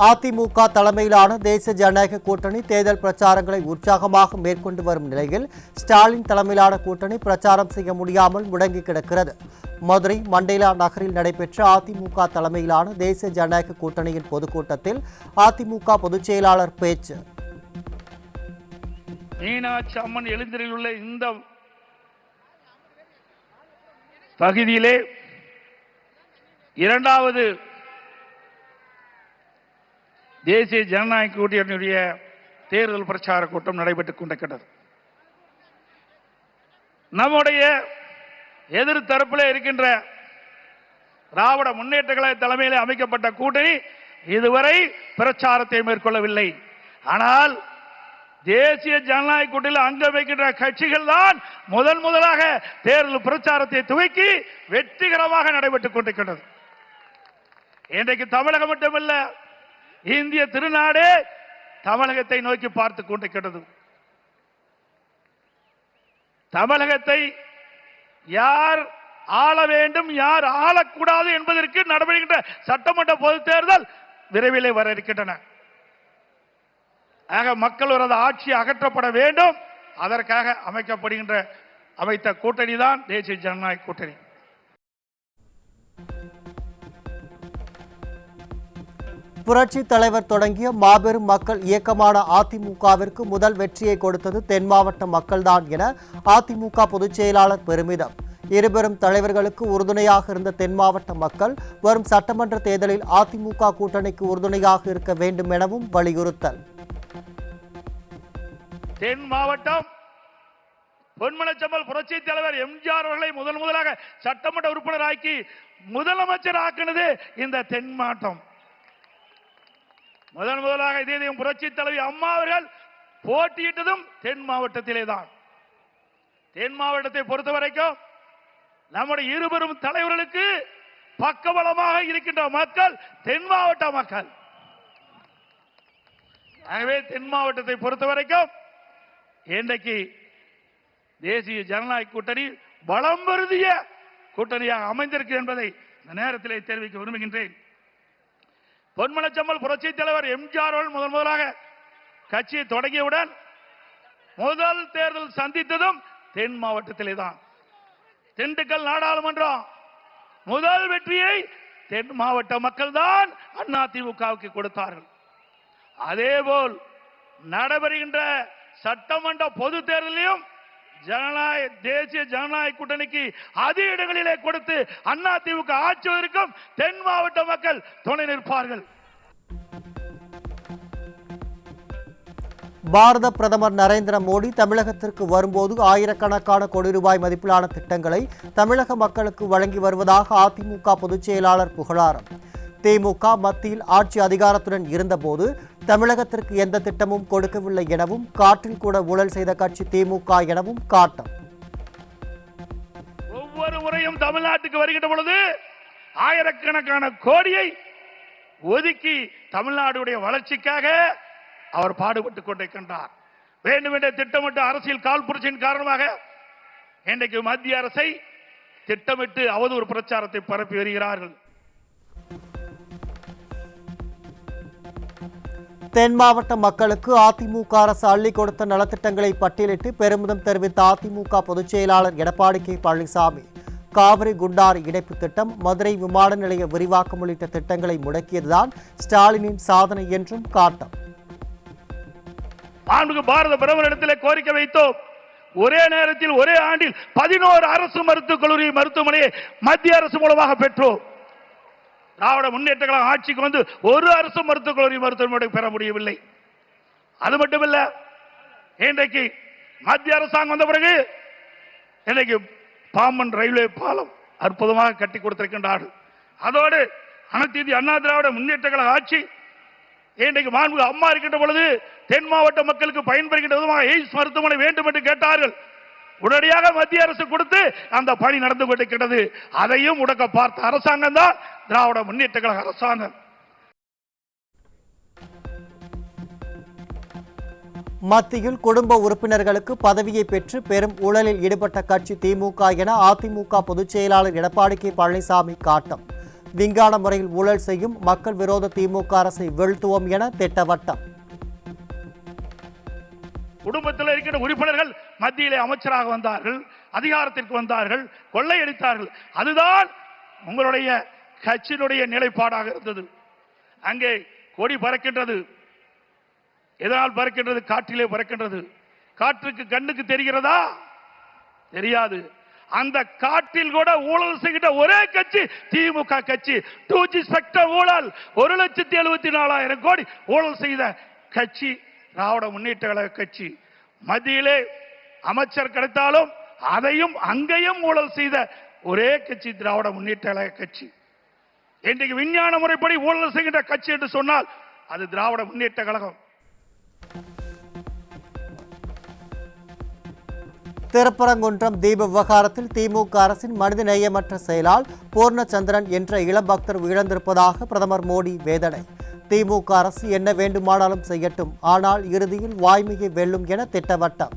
அதிமுக தலைமையிலான தேசிய ஜனநாயக கூட்டணி தேர்தல் பிரச்சாரங்களை உற்சாகமாக மேற்கொண்டு வரும் நிலையில் ஸ்டாலின் தலைமையிலான கூட்டணி பிரச்சாரம் செய்ய முடியாமல் முடங்கி கிடக்கிறது. மதுரை மண்டேலா நகரில் நடைபெற்ற அதிமுக தலைமையிலான தேசிய ஜனநாயக கூட்டணியின் பொதுக்கூட்டத்தில் அதிமுக பொதுச் செயலாளர் பேச்சு. மீனாட்சி அம்மன் எழுந்தரில் உள்ள இந்த பகுதியிலே இரண்டாவது தேசிய ஜனநாயக கூட்டணியுடைய தேர்தல் பிரச்சார கூட்டம் நடைபெற்றுக் கொண்டிருக்கிறது. நம்முடைய எதிர்த்தரப்பில் இருக்கின்ற திராவிட முன்னேற்ற கழக தலைமையில் அமைக்கப்பட்ட கூட்டணி இதுவரை பிரச்சாரத்தை மேற்கொள்ளவில்லை. ஆனால் தேசிய ஜனநாயக கூட்டணியில் அங்கம் வைக்கின்ற கட்சிகள் தான் முதலாக தேர்தல் பிரச்சாரத்தை துவக்கி வெற்றிகரமாக நடைபெற்றுக் கொண்டிருக்கிறது. இன்றைக்கு தமிழகம் மட்டுமல்ல, இந்திய திருநாடே தமிழகத்தை நோக்கி பார்த்துக் கொண்டிருக்கிறது. தமிழகத்தை யார் ஆள வேண்டும், யார் ஆளக்கூடாது என்பதற்கு நடைபெறுகின்ற சட்டமன்ற பொதுத் தேர்தல் விரைவிலே வர இருக்கின்றன. ஆக மக்களோட ஆட்சி அகற்றப்பட வேண்டும். அதற்காக அமைத்த கூட்டணி தான் தேசிய ஜனநாயக கூட்டணி. புரட்சி தலைவர் தொடங்கிய மாபெரும் மக்கள் இயக்கமான அதிமுகவிற்கு முதல் வெற்றியை கொடுத்தது தென் மாவட்ட மக்கள்தான் என அதிமுக பொதுச் செயலாளர் பெருமிதம். இருபெரும் தலைவர்களுக்கு உறுதுணையாக இருந்த தென் மாவட்ட மக்கள் வரும் சட்டமன்ற தேர்தலில் அதிமுக கூட்டணிக்கு உறுதுணையாக இருக்க வேண்டும் எனவும் வலியுறுத்தல். தென் மாவட்டம் பொன்மனச்செம்மல் புரட்சி தலைவர் எம்ஜிஆர் அவர்களை முதலாக சட்டமன்ற உறுப்பினராக்கி முதலமைச்சர் ஆக்கினது இந்த தென் மாவட்டம். முதலாக இதே புரட்சி தலைவி அம்மா அவர்கள் போட்டியிட்டதும் தென் மாவட்டத்திலே தான். தென் மாவட்டத்தை பொறுத்தவரைக்கும் நம்முடைய இருபெரும் தலைவர்களுக்கு பக்கபலமாக இருக்கின்ற மக்கள் தென் மாவட்ட மக்கள். ஆகவே தென் மாவட்டத்தை பொறுத்தவரைக்கும் இன்றைக்கு தேசிய ஜனநாயக கூட்டணி பலம் பொருந்திய கூட்டணியாக அமைந்திருக்கு என்பதை இந்த நேரத்திலே தெரிவிக்க விரும்புகின்றேன். பொன்மனச்செம்மல் புரட்சி தலைவர் எம்ஜிஆர் அவர்கள் முதலாக கட்சியை தொடங்கியவுடன் முதல் தேர்தல் சந்தித்ததும் தென் மாவட்டத்திலே தான். திண்டுக்கல் நாடாளுமன்றம் முதல் வெற்றியை தென் மாவட்ட மக்கள் தான் அதிமுகவுக்கு கொடுத்தார்கள். அதேபோல் நடைபெறுகின்ற சட்டமன்ற பொது தேர்தலையும் தேசிய ஜனநாயக கூட்டணிக்கு அதிக இடங்களிலே கொடுத்து அதிமுக ஆட்சிவதற்கும் தென் மாவட்ட மக்கள் துணை நிற்பார்கள். பாரத பிரதமர் நரேந்திர மோடி தமிழகத்திற்கு வரும்போது ஆயிரக்கணக்கான கோடி ரூபாய் மதிப்பிலான திட்டங்களை தமிழக மக்களுக்கு வழங்கி வருவதாக அதிமுக பொதுச் செயலாளர் புகழாரம். திமுக மத்தியில் ஆட்சி அதிகாரத்துடன் இருந்தபோது தமிழகத்திற்கு எந்த திட்டமும் கொடுக்கவில்லை எனவும், காற்றில் கூட ஊழல் செய்த கட்சி திமுக எனவும் காட்டம். ஒவ்வொரு முறையும் தமிழ்நாட்டுக்கு வருகின்ற பொழுது ஆயிரக்கணக்கான கோடியை ஒதுக்கி தமிழ்நாடுடைய வளர்ச்சிக்காக அவர் பாடுபட்டுக் கொண்டிருக்கின்றார். வேண்டுமென்ற திட்டமிட்டு அரசியல் காழ்ப்புணர்ச்சியின் காரணமாக இன்றைக்கு மத்திய அரசை திட்டமிட்டு அவதூறு பிரச்சாரத்தை பரப்பி வருகிறார்கள். தென் மாவட்ட மக்களுக்கு அதிமுக அரசு அள்ளி கொடுத்த நலத்திட்டங்களை பட்டியலிட்டு பெருமிதம் தெரிவித்த அதிமுக பொதுச் செயலாளர் எடப்பாடி கே பழனிசாமி, காவிரி குண்டாறு இணைப்பு திட்டம், மதுரை விமான நிலைய விரிவாக்கம் உள்ளிட்ட திட்டங்களை முடக்கியதுதான் ஸ்டாலினின் சாதனை என்றும் காட்டம். பாரத பிரதமரிடத்திலே கோரிக்கை வைத்தோம். ஒரே நேரத்தில் ஒரே ஆண்டில் 11 அரசு மருத்துவக் கல்லூரி மருத்துவமனையை மத்திய அரசு மூலமாக பெற்றோம். திராவிட முன்னேற்ற கழகம் ஆட்சிக்கு வந்து ஒரு அரசு மருத்துவக் கல்லூரி மருத்துவமனை பெற முடியவில்லை. அது மட்டுமல்ல, இன்றைக்கு மத்திய அரசாங்கம் வந்த பிறகு இன்றைக்கு பாம்பன் ரயில்வே பாலம் அற்புதமாக கட்டி கொடுத்திருக்கின்றார்கள். அதோடு அனைத்து இந்திய அண்ணா திராவிட முன்னேற்ற கழக ஆட்சி இன்றைக்கு மாண்புமிகு அம்மா இருக்கின்ற பொழுது தென் மாவட்ட மக்களுக்கு பயன்பெறுகின்ற விதமாக எய்ம்ஸ் மருத்துவமனை வேண்டும் என்று கேட்டார்கள். உடனடியாக மத்திய அரசு கொடுத்து அந்த பணி நடந்து கொண்டிருக்கிறது. அதையும் முடக்க பார்த்த அரசாங்கம் தான் திராவிட முன்னேற்ற கழக அரசாங்கம். மத்தியில் குடும்ப உறுப்பினர்களுக்கு பதவியை பெற்று பெரும் ஊழலில் ஈடுபட்ட கட்சி திமுக என அதிமுக பொதுச் செயலாளர் எடப்பாடி கே பழனிசாமி காட்டம். விஞ்ஞான முறையில் ஊழல் செய்யும் மக்கள் விரோத திமுக அரசை வீழ்த்துவோம் என திட்டவட்டம். குடும்பத்தில் இருக்கிற உறுப்பினர்கள் மத்தியிலே அமைச்சராக வந்தார்கள், அதிகாரத்திற்கு வந்தார்கள், கொள்ளையடித்தார்கள். அதுதான் உங்களுடைய கட்சியினுடைய நிலைப்பாடாக இருந்தது. அங்கே கொடி பறக்கின்றது. எதனால் பறக்கின்றது? காற்றிலே பறக்கின்றது. காற்றுக்கு கண்ணுக்கு தெரிகிறதா? தெரியாது. அந்த காற்றில் கூட ஊழல் செய்கின்ற ஒரே கட்சி திமுக கட்சி. 2G ஸ்பெக்ட்ரம் ஊழல் 1,74,000 கோடி ஊழல் செய்த கட்சி திராவிட முன்னேற்ற கழக கட்சி. மத்தியிலே அமைச்சர் கிடைத்தாலும் அதையும் அங்கேயும் ஊழல் செய்த ஒரே கட்சி திராவிட முன்னேற்ற கழக கட்சி. இன்றைக்கு விஞ்ஞான முறைப்படி ஊழல் செய்கின்ற கட்சி என்று சொன்னால் அது திராவிட முன்னேற்ற கழகம். திருப்பரங்குன்றம் தீப விவகாரத்தில் திமுக அரசின் மனிதநேயமற்ற செயலால் பூர்ணச்சந்திரன் என்ற இளம் பக்தர் உயிரிழந்திருப்பதாக பிரதமர் மோடி வேதனை. திமுக அரசு என்ன வேண்டுமானாலும் செய்யட்டும், ஆனால் இறுதியில் வாய்மையை வெல்லும் என திட்டவட்டம்.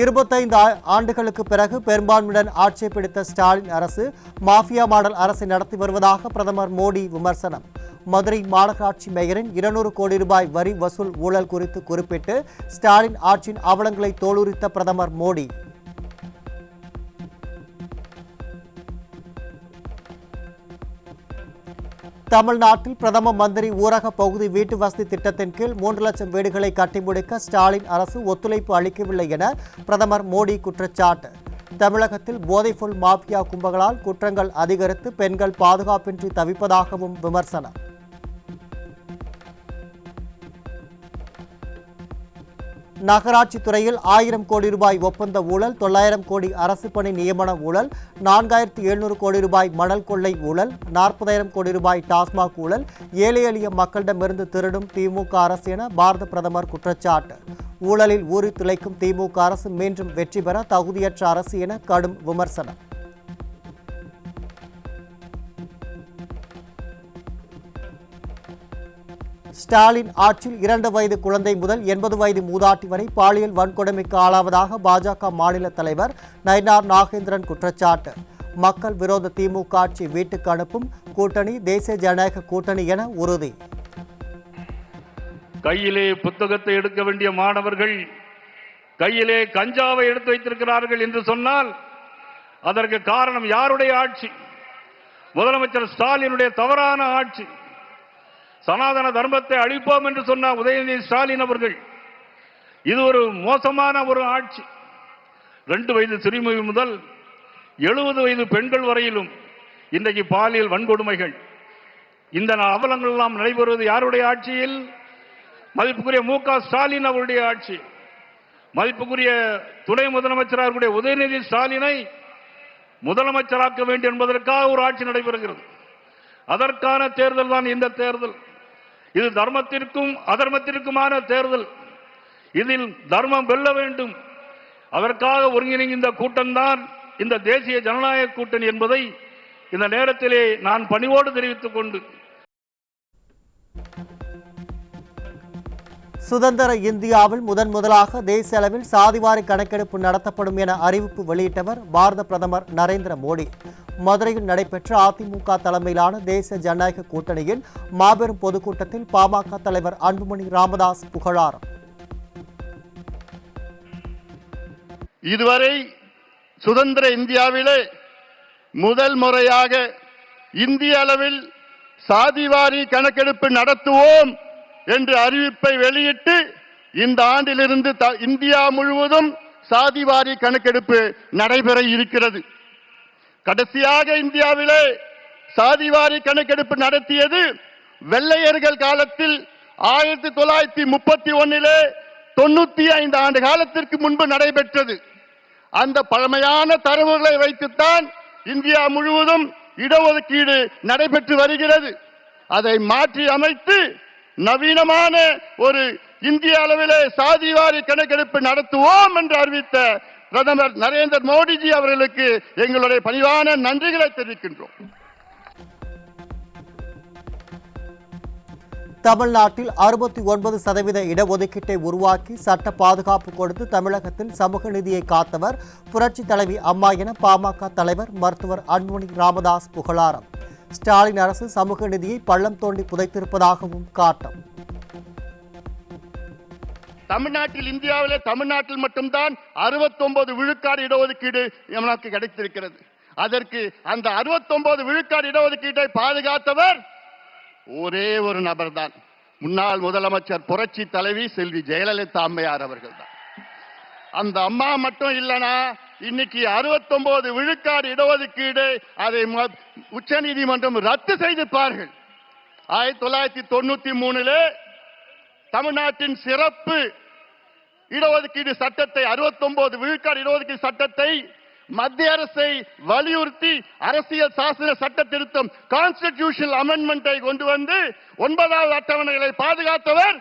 இருபத்தைந்து ஆண்டுகளுக்கு பிறகு பெரும்பான்மையுடன் ஆட்சி பிடித்த ஸ்டாலின் அரசு மாஃபியா மாடல் அரசை நடத்தி வருவதாக பிரதமர் மோடி விமர்சனம். மதுரை மாநகராட்சி மேயரின் 200 கோடி ரூபாய் வரி வசூல் ஊழல் குறித்து குறிப்பிட்டு ஸ்டாலின் ஆட்சியின் அவலங்களை தோலுரித்த பிரதமர் மோடி. தமிழ்நாட்டில் பிரதம மந்திரி ஊரக பகுதி வீட்டு வசதி திட்டத்தின் கீழ் 3 லட்சம் வீடுகளை கட்டி முடிக்க ஸ்டாலின் அரசு ஒத்துழைப்பு அளிக்கவில்லை என பிரதமர் மோடி குற்றச்சாட்டு. தமிழகத்தில் போதைப்பொருள் மாஃபியா கும்பங்களால் குற்றங்கள் அதிகரித்து பெண்கள் பாதுகாப்பின்றி தவிப்பதாகவும் விமர்சனம். நகராட்சி துறையில் 1000 கோடி ரூபாய் ஒப்பந்த ஊழல், 900 கோடி அரசு பணி நியமன ஊழல், 4700 கோடி ரூபாய் மணல் கொள்ளை ஊழல், 40000 கோடி ரூபாய் டாஸ்மாக் ஊழல், ஏழை எளிய மக்களிடமிருந்து திருடும் திமுக அரசு என பாரத பிரதமர் குற்றச்சாட்டு. ஊழலில் ஊறி திளைக்கும் திமுக அரசு மீண்டும் வெற்றி பெற தகுதியற்ற அரசு என கடும் விமர்சனம். ஸ்டாலின் ஆட்சியில் 2 வயது குழந்தை முதல் 80 வயது மூதாட்டி வரை பாலியல் வன்கொடுமைக்கு ஆளாவதாக பாஜக மாநில தலைவர் நயினார் நாகேந்திரன் குற்றச்சாட்டு. மக்கள் விரோத திமுக ஆட்சி வீட்டுக்கு அனுப்பும் கூட்டணி தேசிய ஜனநாயக கூட்டணி என உறுதி. கையிலே புத்தகத்தை எடுக்க வேண்டிய மாணவர்கள் கையிலே கஞ்சாவை எடுத்து வைத்திருக்கிறார்கள் என்று சொன்னால் அதற்கு காரணம் யாருடைய ஆட்சி? முதலமைச்சர் ஸ்டாலினுடைய தவறான ஆட்சி. சனாதன தர்மத்தை அழிப்போம் என்று சொன்ன உதயநிதி ஸ்டாலின் அவர்கள், இது ஒரு மோசமான ஒரு ஆட்சி. 2 வயது சிறுமி முதல் 70 வயது பெண்கள் வரையிலும் இன்றைக்கு பாலியல் வன்கொடுமைகள், இந்த அவலங்கள் எல்லாம் நடைபெறுவது யாருடைய ஆட்சியில்? மதிப்புக்குரிய மு.க. ஸ்டாலின் அவருடைய ஆட்சி. மதிப்புக்குரிய துணை முதலமைச்சர் உதயநிதி ஸ்டாலினை முதலமைச்சராக்க வேண்டும் என்பதற்காக ஒரு ஆட்சி நடைபெறுகிறது. அதற்கான தேர்தல் தான் இந்த தேர்தல். இது தர்மத்திற்கும் அதர்மத்திற்குமான தேர்தல். இதில் தர்மம் வெல்ல வேண்டும். அதற்காக ஒருங்கிணைந்த இந்த கூட்டம்தான் இந்த தேசிய ஜனநாயக கூட்டணி என்பதை இந்த நேரத்திலே நான் பணிவோடு தெரிவித்துக் கொண்டு, சுதந்திர இந்தியாவில் முதலாக தேசிய அளவில் சாதிவாரி கணக்கெடுப்பு நடத்தப்படும் என அறிவிப்பு வெளியிட்டவர் பாரத பிரதமர் நரேந்திர மோடி. மதுரையில் நடைபெற்ற அதிமுக தலைமையிலான தேசிய ஜனநாயக கூட்டணியின் மாபெரும் பொதுக்கூட்டத்தில் பாமக தலைவர் அன்புமணி ராமதாஸ் புகழாரம். இதுவரை சுதந்திர இந்தியாவிலே முதல் முறையாக இந்திய அளவில் சாதிவாரி கணக்கெடுப்பு நடத்துவோம் என்று அறிவிப்பை வெளியிட்டு இந்த ஆண்டிலிருந்து இந்தியா முழுவதும் சாதிவாரி கணக்கெடுப்பு நடைபெற இருக்கிறது. கடைசியாக இந்தியாவிலே சாதிவாரி கணக்கெடுப்பு நடத்தியது வெள்ளையர்கள் காலத்தில் 1931 95 ஆண்டு காலத்திற்கு முன்பு நடைபெற்றது. அந்த பழமையான தரவுகளை வைத்துத்தான் இந்தியா முழுவதும் இடஒதுக்கீடு நடைபெற்று வருகிறது. அதை மாற்றி அமைத்து நவீனமான ஒரு இந்திய அளவிலே சாதிவாரி கணக்கெடுப்பு நடத்துவோம் என்று அறிவித்த பிரதமர் நரேந்திர மோடிஜி அவர்களுக்கு எங்களுடைய பணிவான நன்றிகளை தெரிவிக்கின்றோம். தமிழ்நாட்டில் 69% இடஒதுக்கீட்டை உருவாக்கி சட்ட பாதுகாப்பு கொடுத்து தமிழகத்தில் சமூக நீதியை காத்தவர் புரட்சி தலைவி அம்மா என பாமக தலைவர் மருத்துவர் அன்புமணி ராமதாஸ் புகழாரம். ஸ்டாலின் அரசு சமூக நீதியை பள்ளம் தோண்டி புதைத்திருப்பதாகவும் காட்டம். தமிழ்நாட்டில் இந்தியாவிலே தமிழ்நாட்டில் மட்டும்தான் 69 விழுக்காடு இடஒதுக்கீடு நமக்கு கிடைத்திருக்கிறது. அதற்கு அந்த 69 விழுக்காடு இடஒதுக்கீட்டை பாதுகாத்தவர் ஒரே ஒரு நபர் தான், முன்னாள் முதலமைச்சர் புரட்சி தலைவி செல்வி ஜெயலலிதா அம்மையார் அவர்கள் தான். அந்த அம்மா மட்டும் இல்லனா இன்னைக்கு 69 விழுக்காடு இடஒதுக்கீடு அதை உச்ச நீதிமன்றம் ரத்து செய்திருப்பார்கள். 1993 தமிழ்நாட்டின் சிறப்பு இடஒதுக்கீடு சட்டத்தை 69 விழுக்காடு இடஒதுக்கீடு சட்டத்தை மத்திய அரசை வலியுறுத்தி அரசியல் சாசன சட்ட திருத்தம் கான்ஸ்டிடியூஷனல் அமெண்ட்மெண்டை கொண்டு வந்து 9வது அட்டவணைகளை பாதுகாத்தவர்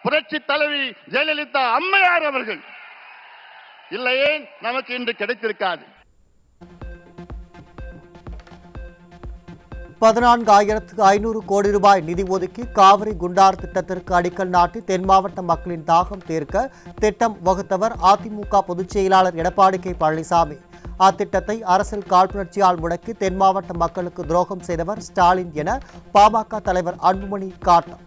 புரட்சி தலைவி ஜெயலலிதா அம்மையார் அவர்கள். இல்லையே நமக்கு இன்று கிடைத்திருக்காது. 14,500 கோடி ரூபாய் நிதி ஒதுக்கி காவிரி குண்டாறு திட்டத்திற்கு அடிக்கல் நாட்டி தென் மாவட்ட மக்களின் தாகம் தீர்க்க திட்டம் வகுத்தவர் அதிமுக பொதுச் செயலாளர் எடப்பாடி கே பழனிசாமி. அத்திட்டத்தை அரசியல் காழ்ப்புணர்ச்சியால் முடக்கி தென் மாவட்ட மக்களுக்கு துரோகம் செய்தவர் ஸ்டாலின் என பாமக தலைவர் அன்புமணி காட்டம்.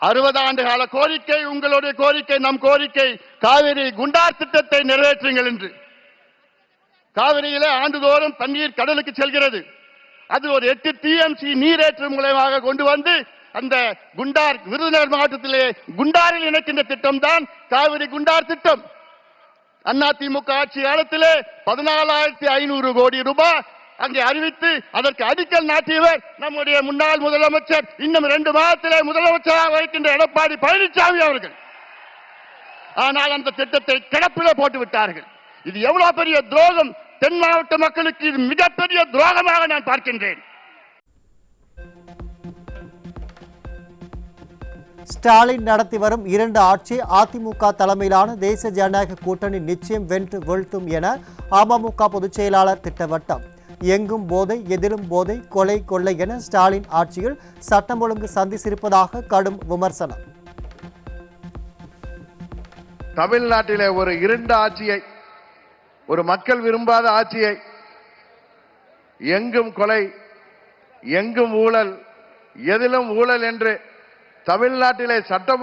60 ஆண்டு கால கோரிக்கை உங்களுடைய கோரிக்கை, நம் கோரிக்கை, காவிரி குண்டார் திட்டத்தை நிறைவேற்றுங்கள் என்று. காவிரியிலே ஆண்டுதோறும் தண்ணீர் கடலுக்கு செல்கிறது. அது ஒரு 8 TMC நீரேற்று மூலமாக கொண்டு வந்து அந்த குண்டார் விருதுநகர் மாவட்டத்திலே குண்டாரில் இணைக்கின்ற திட்டம் தான் காவிரி குண்டார் திட்டம். அதிமுக ஆட்சி காலத்திலே 14,500 கோடி ரூபாய் அங்கே அறிவித்து அதற்கு அடிக்கல் நாட்டியவர் நம்முடைய முன்னாள் முதலமைச்சர், இன்னும் 2 மாதத்திலே முதலமைச்சராக வைக்கின்ற எடப்பாடி பழனிசாமி அவர்கள். ஆனால் அந்த திட்டத்தை கிடப்பிலே போட்டு விட்டார்கள். இது எவ்வளவு பெரிய துரோகம்! தென் மாவட்ட மக்களுக்கு இது மிகப்பெரிய துரோகமாக நான் பார்க்கின்றேன். ஸ்டாலின் நடத்தி வரும் 2 ஆட்சி அதிமுக தலைமையிலான தேசிய ஜனநாயக கூட்டணி நிச்சயம் வென்று வீழ்த்தும் என அமமுக பொதுச் செயலாளர் திட்டவட்டம். எங்கும் போதை, எதிலும் போதை, கொலை கொள்ளை என ஸ்டாலின் ஆட்சியில் சட்டம் ஒழுங்கு சந்தித்திருப்பதாக கடும் விமர்சனம். தமிழ்நாட்டிலே ஒரு இருண்ட ஆட்சியை, ஒரு மக்கள் விரும்பாத ஆட்சியை, எங்கும் கொலை, எங்கும் ஊழல், எதிலும் ஊழல் என்று தமிழ்நாட்டிலே சட்டம்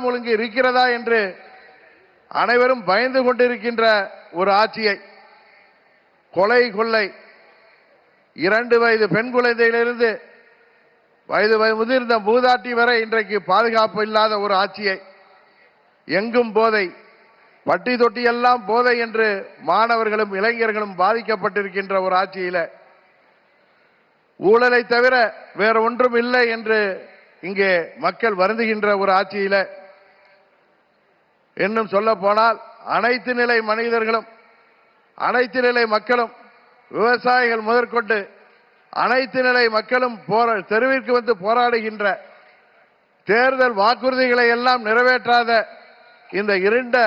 ஒழுங்கு இருக்கிறதா என்று அனைவரும் பயந்து கொண்டிருக்கின்ற ஒரு ஆட்சியை, கொலை கொள்ளை, 2 வயது பெண் குழந்தையிலிருந்து வயது முதிர்ந்த மூதாட்டி வரை இன்றைக்கு பாதுகாப்பு இல்லாத ஒரு ஆட்சியை, எங்கும் போதை, வட்டி தொட்டி எல்லாம் போதை என்று மாணவர்களும் இளைஞர்களும் பாதிக்கப்பட்டிருக்கின்ற ஒரு ஆட்சியில ஊழலை தவிர வேற ஒன்றும் இல்லை என்று இங்கே மக்கள் வருந்துகின்ற ஒரு ஆட்சியில, இன்னும் சொல்ல போனால் அனைத்து நிலை மனிதர்களும், அனைத்து நிலை மக்களும், விவசாயிகள் முதற்கொண்டு அனைத்து நிலை மக்களும் தெருவிற்கு வந்து போராடுகின்ற, தேர்தல் வாக்குறுதிகளை எல்லாம் நிறைவேற்றாத இந்த இருண்ட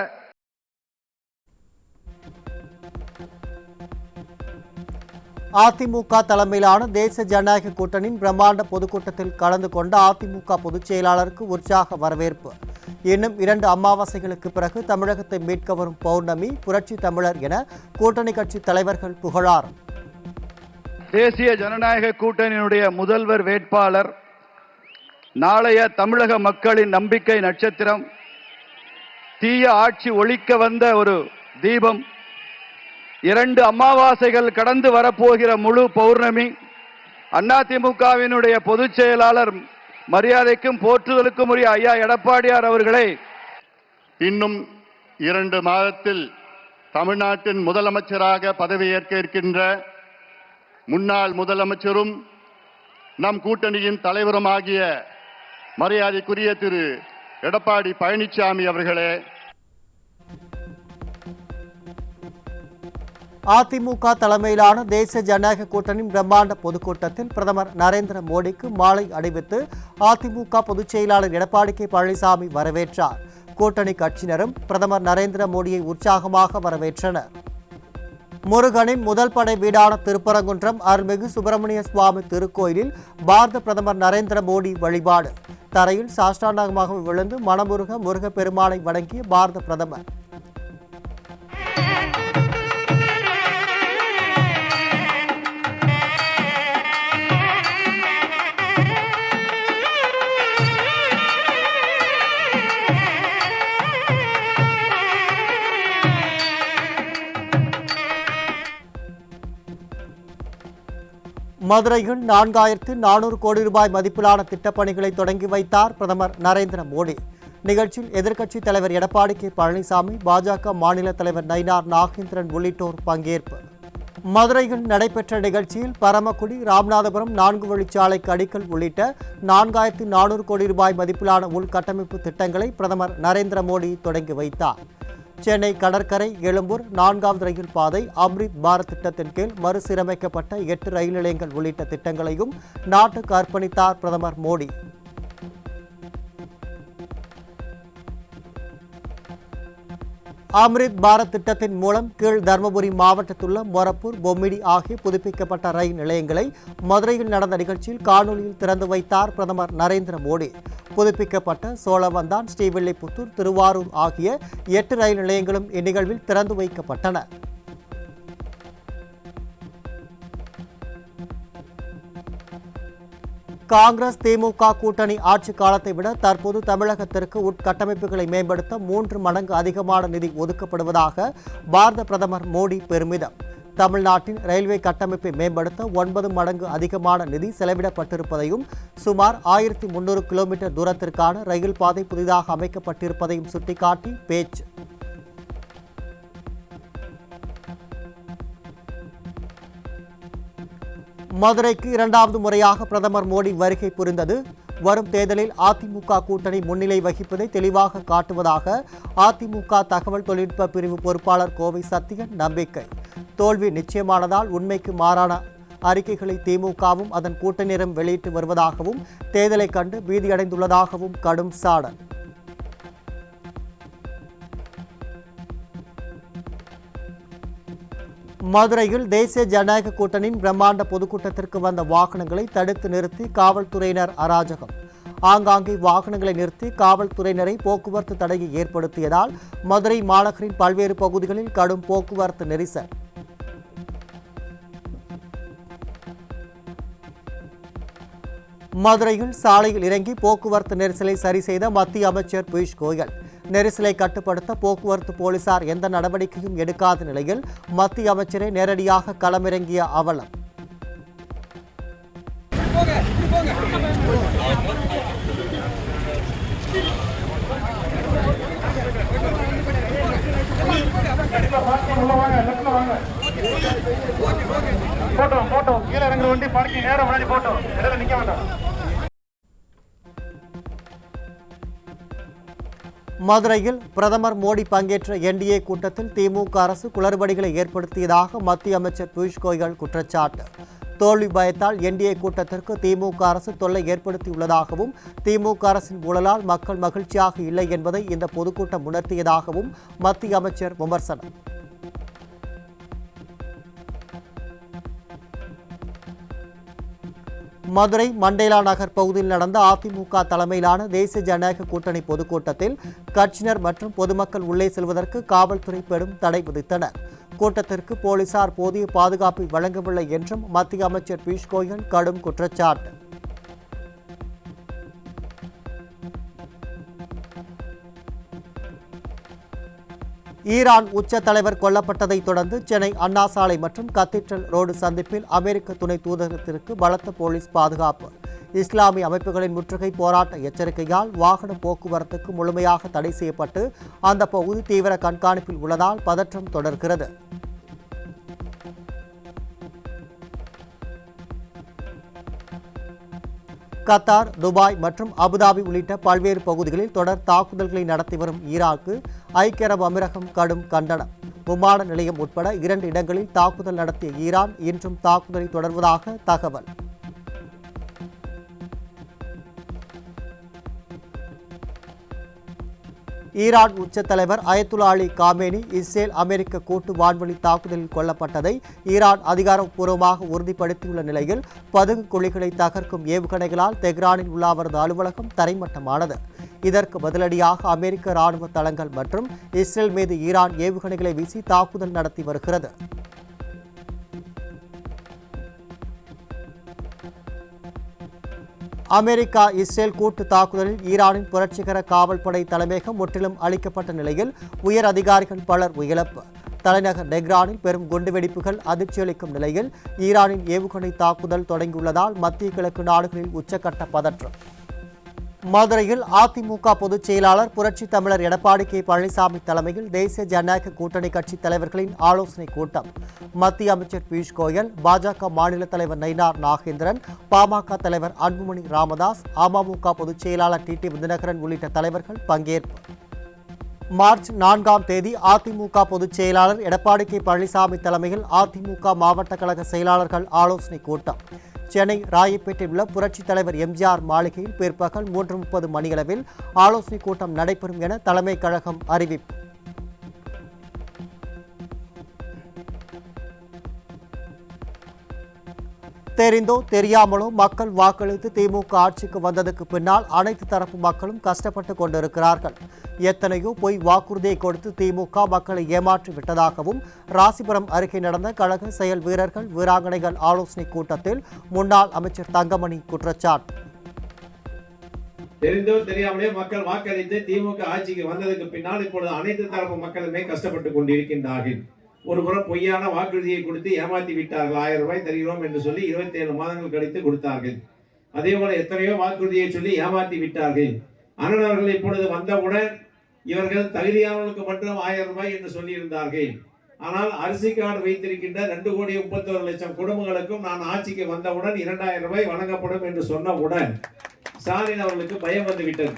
அதிமுக தலைமையிலான தேசிய ஜனநாயக கூட்டணியின் பிரம்மாண்ட பொதுக்கூட்டத்தில் கலந்து கொண்ட அதிமுக பொதுச் செயலாளருக்கு உற்சாக வரவேற்பு. இன்னும் 2 அமாவாசைகளுக்கு பிறகு தமிழகத்தை மீட்க வரும் பௌர்ணமி, புரட்சி தமிழர் என கூட்டணி கட்சி தலைவர்கள் புகழாரம். தேசிய ஜனநாயக கூட்டணியினுடைய முதல்வர் வேட்பாளர், நாளைய தமிழக மக்களின் நம்பிக்கை நட்சத்திரம், தீய ஆட்சி ஒழிக்க வந்த ஒரு தீபம், 2 அமாவாசைகள் கடந்து வரப்போகிற முழு பௌர்ணமி, அதிமுகவினுடைய பொதுச் செயலாளர் மரியாதைக்கும் போற்றுதலுக்கும் உரிய ஐயா எடப்பாடியார் அவர்களை இன்னும் 2 மாதத்தில் தமிழ்நாட்டின் முதலமைச்சராக பதவியேற்க இருக்கின்ற முன்னாள் முதலமைச்சரும் நம் கூட்டணியின் தலைவருமாகிய மரியாதைக்குரிய திரு எடப்பாடி பழனிசாமி அவர்களே, அதிமுக தலைமையிலான தேசிய ஜனநாயக கூட்டணியின் பிரம்மாண்ட பொதுக்கூட்டத்தில் பிரதமர் நரேந்திர மோடிக்கு மாலை அணிவித்து அதிமுக பொதுச் செயலாளர் எடப்பாடி கே பழனிசாமி வரவேற்றார். கூட்டணி கட்சியினரும் பிரதமர் நரேந்திர மோடியை உற்சாகமாக வரவேற்றனர். முருகனின் முதல் படை வீடான திருப்பரங்குன்றம் அருள்மிகு சுப்பிரமணிய சுவாமி திருக்கோயிலில் பாரத பிரதமர் நரேந்திர மோடி வழிபாடு. தரையில் சாஷ்டாண்டமாக விழுந்து மனமுருக முருகப்பெருமானை வணங்கிய பாரத பிரதமர். மதுரையில் 4400 கோடி ரூபாய் மதிப்பிலான திட்டப்பணிகளை தொடங்கி வைத்தார் பிரதமர் நரேந்திர மோடி. நிகழ்ச்சியில் எதிர்க்கட்சித் தலைவர் எடப்பாடி கே பழனிசாமி, பாஜக மாநில தலைவர் நயினார் நாகேந்திரன் உள்ளிட்டோர் பங்கேற்பு. மதுரையில் நடைபெற்ற நிகழ்ச்சியில் பரமக்குடி, ராமநாதபுரம் 4 வழிச்சாலைக்கு அடிக்கல் உள்ளிட்ட 4400 கோடி ரூபாய் மதிப்பிலான உள்கட்டமைப்பு திட்டங்களை பிரதமர் நரேந்திர மோடி தொடங்கி வைத்தார். சென்னை கடற்கரை, எழும்பூர் 4வது ரயில் பாதை, அம்ரித் பாரத் திட்டத்தின் கீழ் மறுசீரமைக்கப்பட்ட 8 ரயில் நிலையங்கள் உள்ளிட்ட திட்டங்களையும் நாட்டுக்கு அர்ப்பணித்தார் பிரதமர் மோடி. அம்ரித் பாரத் திட்டத்தின் மூலம் கீழ் தருமபுரி மாவட்டத்துள்ள மொரப்பூர், பொம்மிடி ஆகிய புதுப்பிக்கப்பட்ட ரயில் நிலையங்களை மதுரையில் நடந்த நிகழ்ச்சியில் காணொலியில் திறந்து வைத்தார் பிரதமர் நரேந்திர மோடி. புதுப்பிக்கப்பட்ட சோழவந்தான், ஸ்ரீவில்லிபுத்தூர், திருவாரூர் ஆகிய 8 ரயில் நிலையங்களும் இந்நிகழ்வில் திறந்து வைக்கப்பட்டன. காங்கிரஸ் திமுக கூட்டணி ஆட்சி காலத்தை விட தற்போது தமிழகத்திற்கு உட்கட்டமைப்புகளை மேம்படுத்த 3 மடங்கு அதிகமான நிதி ஒதுக்கப்படுவதாக பாரத பிரதமர் மோடி பெருமிதம். தமிழ்நாட்டின் ரயில்வே கட்டமைப்பை மேம்படுத்த 9 மடங்கு அதிகமான நிதி செலவிடப்பட்டிருப்பதையும், சுமார் 1300 கிலோமீட்டர் தூரத்திற்கான ரயில் பாதை புதிதாக அமைக்கப்பட்டிருப்பதையும் சுட்டிக்காட்டி பேச்சு. மதுரைக்கு 2வது முறையாக பிரதமர் மோடி வருகை புரிந்தது வரும் தேர்தலில் அதிமுக கூட்டணி முன்னிலை வகிப்பதை தெளிவாக காட்டுவதாக அதிமுக தகவல் தொழில்நுட்ப பிரிவு பொறுப்பாளர் கோவை சத்தியன் நம்பிக்கை. தோல்வி நிச்சயமானதால் உண்மைக்கு மாறான அறிக்கைகளை திமுகவும் அதன் கூட்டணியினரும் வெளியிட்டு வருவதாகவும், தேர்தலை கண்டு பீதியடைந்துள்ளதாகவும் கடும் சாடல். மதுரையில் தேசிய ஜனநாயக கூட்டணியின் பிரம்மாண்ட பொதுக்கூட்டத்திற்கு வந்த வாகனங்களை தடுத்து நிறுத்தி காவல்துறையினர் அராஜகம். ஆங்காங்கே வாகனங்களை நிறுத்தி காவல்துறையினரை போக்குவரத்து தடையை ஏற்படுத்தியதால் மதுரை மாநகரின் பல்வேறு பகுதிகளில் கடும் போக்குவரத்து நெரிசல். மதுரையில் சாலையில் இறங்கி போக்குவரத்து நெரிசலை சரி செய்த மத்திய அமைச்சர் பியூஷ் கோயல். நெரிசலை கட்டுப்படுத்த போக்குவரத்து போலீசார் எந்த நடவடிக்கையும் எடுக்காத நிலையில் மத்திய அமைச்சரை நேரடியாக களமிறங்கிய அவலம். மதுரையில் பிரதமர் மோடி பங்கேற்ற என்டிஏ கூட்டத்தில் திமுக அரசு குளறுபடிகளை ஏற்படுத்தியதாக மத்திய அமைச்சர் பியூஷ் கோயல் குற்றச்சாட்டு. தோல்வி பயத்தால் என்டிஏ கூட்டத்திற்கு திமுக அரசு தொல்லை ஏற்படுத்தியுள்ளதாகவும், திமுக அரசின் ஊழலால் மக்கள் மகிழ்ச்சியாக இல்லை என்பதை இந்த பொதுக்கூட்டம் உணர்த்தியதாகவும் மத்திய அமைச்சர் விமர்சனம். மதுரை மண்டேலா நகர் பகுதியில் நடந்த அதிமுக தலைமையிலான தேசிய ஜனநாயக கூட்டணி பொதுக்கூட்டத்தில் கட்சியினர் மற்றும் பொதுமக்கள் உள்ளே செல்வதற்கு காவல்துறை பெரும் தடை விதித்தனர். கூட்டத்திற்கு போலீசார் போதிய பாதுகாப்பை வழங்கவில்லை என்றும் மத்திய அமைச்சர் பியூஷ் கோயல் கடும் குற்றச்சாட்டு. ஈரான் உச்ச தலைவர் கொல்லப்பட்டதை தொடர்ந்து சென்னை அண்ணா சாலை மற்றும் கத்தீட்ரல் ரோடு சந்திப்பில் அமெரிக்க துணை தூதரகத்திற்கு பலத்த போலீஸ் பாதுகாப்பு. இஸ்லாமிய அமைப்புகளின் முற்றுகை போராட்ட எச்சரிக்கையால் வாகன போக்குவரத்துக்கு முழுமையாக தடை செய்யப்பட்டு அந்த பகுதி தீவிர கண்காணிப்பில் உள்ளதால் பதற்றம் தொடர்கிறது. கத்தார், துபாய் மற்றும் அபுதாபி உள்ளிட்ட பல்வேறு பகுதிகளில் தொடர் தாக்குதல்களை நடத்தி வரும் ஈராக்கு ஐக்கிய அரபு அமீரகம் கடும் கண்டனம். விமான நிலையம் உட்பட 2 இடங்களில் தாக்குதல் நடத்திய ஈரான் இன்றும் தாக்குதலை தொடர்வதாக தகவல். ஈரான் உச்ச தலைவர் அயத்துல்லா அலி காமேனி இஸ்ரேல் அமெரிக்க கூட்டு வான்வழி தாக்குதலில் கொல்லப்பட்டதை ஈரான் அதிகாரப்பூர்வமாக உறுதிப்படுத்தியுள்ள நிலையில் பதுங்கு குழிகளை தகர்க்கும் ஏவுகணைகளால் தெஹ்ரானில் உள்ள அவரது அலுவலகம் தரைமட்டமானது. இதற்கு பதிலடியாக அமெரிக்க ராணுவ தளங்கள் மற்றும் இஸ்ரேல் மீது ஈரான் ஏவுகணைகளை வீசி தாக்குதல் நடத்தி வருகிறது. அமெரிக்கா இஸ்ரேல் கூட்டு தாக்குதலில் ஈரானின் புரட்சிகர காவல் படை தலைமையகம் முற்றிலும் அளிக்கப்பட்ட நிலையில் உயர் அதிகாரிகள் பலர் உயிரிழப்பு. தலைநகர் டெஹ்ரானில் பெரும் குண்டுவெடிப்புகள் அதிர்ச்சியளிக்கும் நிலையில் ஈரானின் ஏவுகணை தாக்குதல் தொடங்கியுள்ளதால் மத்திய கிழக்கு நாடுகளில் உச்சக்கட்ட பதற்றம். மதுரையில் அதிமுக பொதுச் செயலாளர் புரட்சி தமிழர் எடப்பாடி கே பழனிசாமி தலைமையில் தேசிய ஜனநாயக கூட்டணி கட்சி தலைவர்களின் ஆலோசனை கூட்டம். மத்திய அமைச்சர் பியூஷ் கோயல், பாஜக மாநில தலைவர் நயினார் நாகேந்திரன், பாமக தலைவர் அன்புமணி ராமதாஸ், அமமுக பொதுச் செயலாளர் டிடி விதிநகரன் உள்ளிட்ட தலைவர்கள் பங்கேற்பு. மார்ச் 4ஆம் தேதி அதிமுக பொதுச் செயலாளர் எடப்பாடி கே பழனிசாமி தலைமையில் அதிமுக மாவட்ட கழக செயலாளர்கள் ஆலோசனை கூட்டம். சென்னை ராயப்பேட்டையில் உள்ள புரட்சித் தலைவர் எம்ஜிஆர் மாளிகையில் பிற்பகல் 3:30 மணியளவில் ஆலோசனைக் கூட்டம் நடைபெறும் என தலைமை கழகம் அறிவிப்பு. தெரிந்தோ தெரியாமலோ மக்கள் வாக்களித்து திமுக ஆட்சிக்கு வந்ததுக்கு பின்னால் அனைத்து தரப்பு மக்களும் கஷ்டப்பட்டு கொண்டிருக்கிறார்கள். எத்தனையோ பொய் வாக்குறுதியை கொடுத்து திமுக மக்களை ஏமாற்றி விட்டதாகவும் ராசிபுரம் அருகே நடந்த கழக செயல் வீரர்கள் வீராங்கனைகள் ஆலோசனை கூட்டத்தில் முன்னாள் அமைச்சர் தங்கமணி குற்றச்சாட்டு. தெரிந்தோ தெரியாமலே மக்கள் வாக்களித்து திமுக ஆட்சிக்கு வந்ததுக்கு பின்னால் இப்பொழுது அனைத்து தரப்பு மக்களுமே கஷ்டப்பட்டு கொண்டிருக்கின்றார்கள். ஒரு புறம் பொய்யான வாக்குறுதியை கொடுத்து ஏமாற்றி விட்டார்கள். 1000 ரூபாய் தருகிறோம் என்று சொல்லி 27 மாதங்கள் கழித்து கொடுத்தார்கள். அதே போல எத்தனையோ வாக்குறுதியை சொல்லி ஏமாற்றி விட்டார்கள். அண்ணன் அவர்கள் இப்பொழுது வந்தவுடன் இவர்கள் தகுதியானவர்களுக்கு மட்டும் 1000 ரூபாய் என்று சொல்லியிருந்தார்கள். ஆனால் அரிசி கார்டு வைத்திருக்கின்ற 2,31,00,000 குடும்பங்களுக்கும் நான் ஆட்சிக்கு வந்தவுடன் 2000 ரூபாய் வழங்கப்படும் என்று சொன்னவுடன் ஸ்டாலின் அவர்களுக்கு பயம் வந்து விட்டது.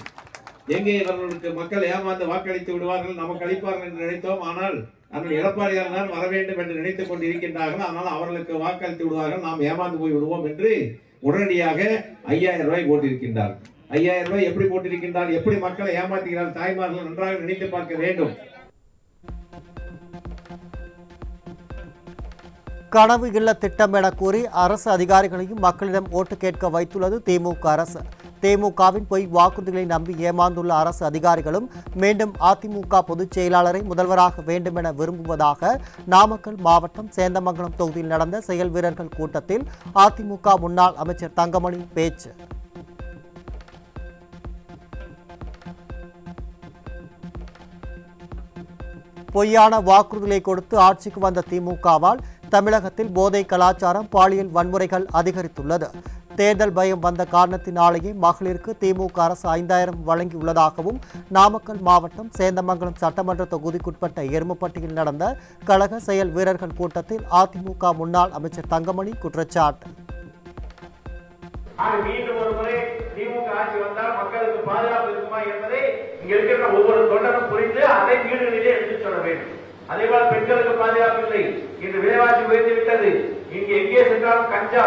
எங்கே இவர்களுக்கு மக்கள் ஏமாந்து வாக்களித்து விடுவார்கள், நமக்கு அளிப்பார்கள் என்று நினைத்தோம். ஆனால் அண்ணன் எடப்பாடியார் தான் வர வேண்டும் என்று நினைத்துக் கொண்டிருக்கின்றார்கள். ஆனால் அவர்களுக்கு வாக்களித்து விடுவார்கள், நாம் ஏமாந்து போய் விடுவோம் என்று உடனடியாக 5000 ரூபாய் போட்டிருக்கின்றார். 5000 ரூபாய் எப்படி போட்டிருக்கின்றார், எப்படி மக்களை ஏமாற்றுகிறார் தாய்மார்கள் நன்றாக நினைத்து பார்க்க வேண்டும். கனவு இல்ல திட்டம் என கூறி அரசு அதிகாரிகளையும் மக்களிடம் ஓட்டு கேட்க வைத்துள்ளது திமுக அரசு. திமுகவின் பொய் வாக்குறுதிகளை நம்பி ஏமாந்துள்ள அரசு அதிகாரிகளும் மீண்டும் அதிமுக பொதுச் செயலாளரை முதல்வராக வேண்டும் என விரும்புவதாக நாமக்கல் மாவட்டம் சேந்தமங்கலம் தொகுதியில் நடந்த செயல் வீரர்கள் கூட்டத்தில் அதிமுக முன்னாள் அமைச்சர் தங்கமணி பேச்சு. பொய்யான வாக்குறுதிகளை கொடுத்து ஆட்சிக்கு வந்த திமுகவால் தமிழகத்தில் போதை கலாச்சாரம், பாலியல் வன்முறைகள் அதிகரித்துள்ளது. தேர்தல் பயம் வந்த காரணத்தினாலேயே மகளிருக்கு திமுக அரசு 5000 வழங்கியுள்ளதாகவும் நாமக்கல் மாவட்டம் சேந்தமங்கலம் சட்டமன்ற தொகுதிக்குட்பட்ட எருமப்பட்டியில் நடந்த கழக செயல் வீரர்கள் கூட்டத்தில் அதிமுக முன்னாள் அமைச்சர் தங்கமணி குற்றச்சாட்டு. மீண்டும் ஒரு முறை திமுக ஆட்சி வந்தால் மக்களுக்கு பாதுகாப்பு இருக்குமா என்பதை இங்க இருக்கிற ஒவ்வொரு தொண்டரும் புரிந்து அதை வீடுகளிலே எடுத்துச் சொல்ல வேண்டும். அதே போல பெண்களுக்கு பாதுகாப்பு இல்லை. இன்று விலைவாசி உயர்ந்து விட்டது. இங்கு எங்கே சென்றாலும் கஞ்சா,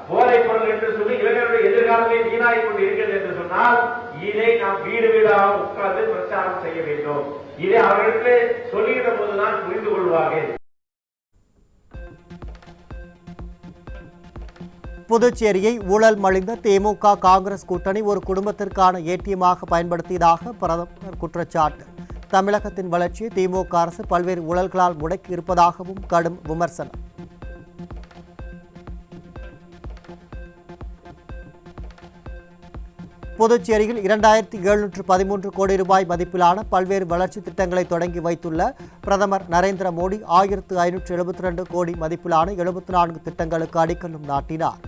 போதைப் பொருள் என்று சொல்லி இளைஞருடைய எதிர்காலமே வீணாகிக் கொண்டு இருக்கிறது என்று சொன்னால் இதை நாம் வீடு வீடாக உட்கார்ந்து பிரச்சாரம் செய்ய வேண்டும். இதை அவர்களுக்கு சொல்லுகிற போதுதான் புரிந்து கொள்வார்கள். புதுச்சேரியை ஊழல் மலிந்த திமுக காங்கிரஸ் கூட்டணி ஒரு குடும்பத்திற்கான ஏடிஎம்மாக பயன்படுத்தியதாக பிரதமர் குற்றச்சாட்டு. தமிழகத்தின் வளர்ச்சியை திமுக அரசு பல்வேறு ஊழல்களால் முடக்கி இருப்பதாகவும் கடும் விமர்சனம். புதுச்சேரியில் 2713 கோடி ரூபாய் மதிப்பிலான பல்வேறு வளர்ச்சி திட்டங்களை தொடங்கி வைத்துள்ள பிரதமர் நரேந்திர மோடி 1572 கோடி மதிப்பிலான 74 திட்டங்களுக்கு அடிக்கல்லும் நாட்டினார்.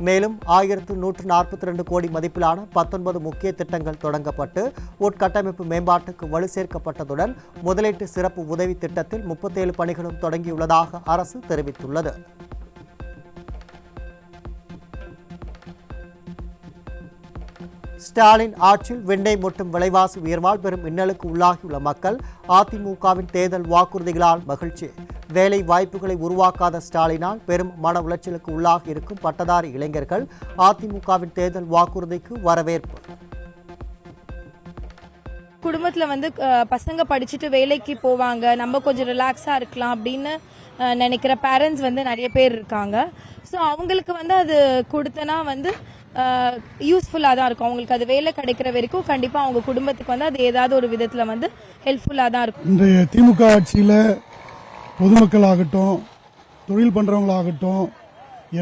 மேலும் 1142 கோடி மதிப்பிலான 19 முக்கிய திட்டங்கள் தொடங்கப்பட்டு உட்கட்டமைப்பு மேம்பாட்டுக்கு வலு சேர்க்கப்பட்டதுடன் முதலீட்டு சிறப்பு உதவி திட்டத்தில் 37 பணிகளும் தொடங்கியுள்ளதாக அரசு தெரிவித்துள்ளது. ஸ்டாலின் ஆட்சியில் வெண்ணெய் முட்டும் விலைவாசி உயர்வால் பெரும் இன்னலுக்கு உள்ளாகியுள்ள மக்கள் அதிமுகவின் தேர்தல் வாக்குறுதிகளால் மகிழ்ச்சி. வேலை வாய்ப்புகளை உருவாக்காத ஸ்டாலினால் பெரும் மன உளைச்சலுக்கு உள்ளாகி இருக்கும் பட்டதாரி இளைஞர்கள் அதிமுகவின் தேர்தல் வாக்குறுதிக்கு வரவேற்பு. குடும்பத்தில் வந்து பசங்க படிச்சுட்டு வேலைக்கு போவாங்க, நம்ம கொஞ்சம் ரிலாக்ஸாக இருக்கலாம் அப்படின்னு நினைக்கிற பேரண்ட்ஸ் வந்து நிறைய பேர் இருக்காங்க. ஸோ அவங்களுக்கு வந்து அது கொடுத்தனா வந்து யூஸ்ஃபுல்லாக தான் இருக்கும். அவங்களுக்கு அது வேலை கிடைக்கிற வரைக்கும் கண்டிப்பாக அவங்க குடும்பத்துக்கு வந்து அது ஏதாவது ஒரு விதத்தில் வந்து ஹெல்ப்ஃபுல்லாக தான் இருக்கும். இன்றைய திமுக ஆட்சியில் பொதுமக்கள் ஆகட்டும், தொழில் பண்ணுறவங்களாகட்டும்,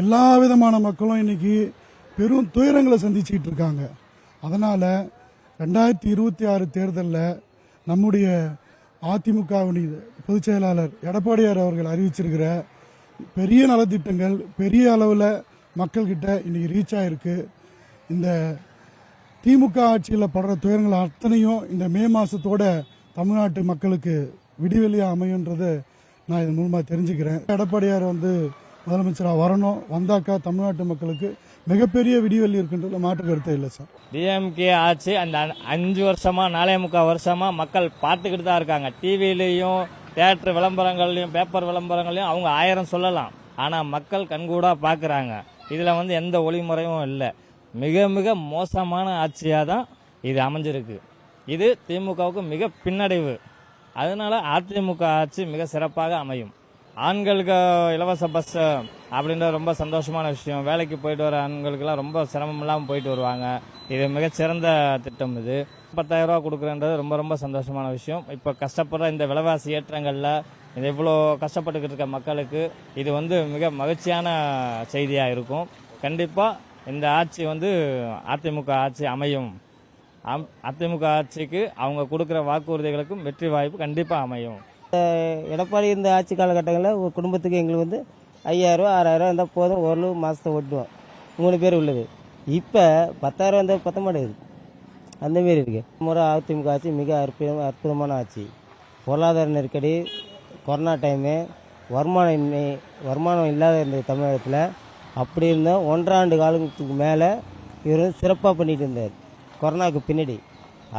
எல்லா விதமான மக்களும் இன்னைக்கு பெரும் துயரங்களை சந்திச்சுக்கிட்டு இருக்காங்க. அதனால் 2026 தேர்தலில் நம்முடைய அதிமுகவின் பொதுச் செயலாளர் எடப்பாடியார் அவர்கள் அறிவிச்சிருக்கிற பெரிய நலத்திட்டங்கள் பெரிய அளவில் மக்கள்கிட்ட இன்னைக்கு ரீச் ஆகிருக்கு. இந்த திமுக ஆட்சியில் படுற துயரங்கள் அத்தனையும் இந்த மே மாதத்தோட தமிழ்நாட்டு மக்களுக்கு விடிவெளியாக அமையுன்றது நான் இதன் மூலமாக தெரிஞ்சுக்கிறேன். எடப்பாடியார் வந்து முதலமைச்சராக வரணும், வந்தாக்கா தமிழ்நாட்டு மக்களுக்கு மிகப்பெரிய விடிவெளி இருக்குன்றதுல மாற்று கருத்தே இல்லை சார். டிஎம்கே ஆட்சி அந்த 5 வருஷமா 4.25 வருஷமா மக்கள் பார்த்துக்கிட்டு தான் இருக்காங்க. டிவிலையும் தியேட்டர் விளம்பரங்கள்லையும் பேப்பர் விளம்பரங்கள்லையும் அவங்க 1000 சொல்லலாம், ஆனால் மக்கள் கண்கூடா பார்க்குறாங்க. இதில் வந்து எந்த ஒளிமுறையும் இல்லை. மிக மிக மோசமான ஆட்சியாக தான் இது அமைஞ்சிருக்கு. இது திமுகவுக்கு மிக பின்னடைவு. அதனால அதிமுக ஆட்சி மிக சிறப்பாக அமையும். ஆண்களுக்கு இலவச பஸ் அப்படின்ற ரொம்ப சந்தோஷமான விஷயம். வேலைக்கு போயிட்டு வர ஆண்களுக்கெல்லாம் ரொம்ப சிரமம் இல்லாமல் போயிட்டு வருவாங்க. இது மிகச்சிறந்த திட்டம். இது 10,000 ரூபா கொடுக்குறன்றது ரொம்ப ரொம்ப சந்தோஷமான விஷயம். இப்போ கஷ்டப்படுற இந்த விலைவாசி ஏற்றங்களில் இது இவ்வளோ கஷ்டப்பட்டுக்கிட்டு இருக்க மக்களுக்கு இது வந்து மிக மகிழ்ச்சியான செய்தியாக இருக்கும். கண்டிப்பாக இந்த ஆட்சி வந்து அதிமுக ஆட்சி அமையும். அதிமுக ஆட்சிக்கு அவங்க கொடுக்குற வாக்குறுதிகளுக்கும் வெற்றி வாய்ப்பு கண்டிப்பாக அமையும். எடப்பாடி இருந்த ஆட்சி காலகட்டங்களில் ஒரு குடும்பத்துக்கு எங்களுக்கு வந்து 5,000 ரூபா 6,000 ரூபா இருந்தால் போதும், ஓரளவு மாதத்தை ஓட்டுவோம். 3 பேர் உள்ளது. இப்போ 10,000 இருந்தால் பத்த மாட்டேங்குது. அந்தமாரி இருக்கு. முறை அதிமுக ஆட்சி மிக அற்புதமான ஆட்சி. பொருளாதார நெருக்கடி, கொரோனா டைமு, வருமானம் இல்லாத இருந்தது தமிழகத்தில். அப்படி இருந்தோம் 1.5 ஆண்டு காலத்துக்கு மேலே இவர் வந்து சிறப்பாக பண்ணிட்டு இருந்தார். கொரோனாவுக்கு பின்னாடி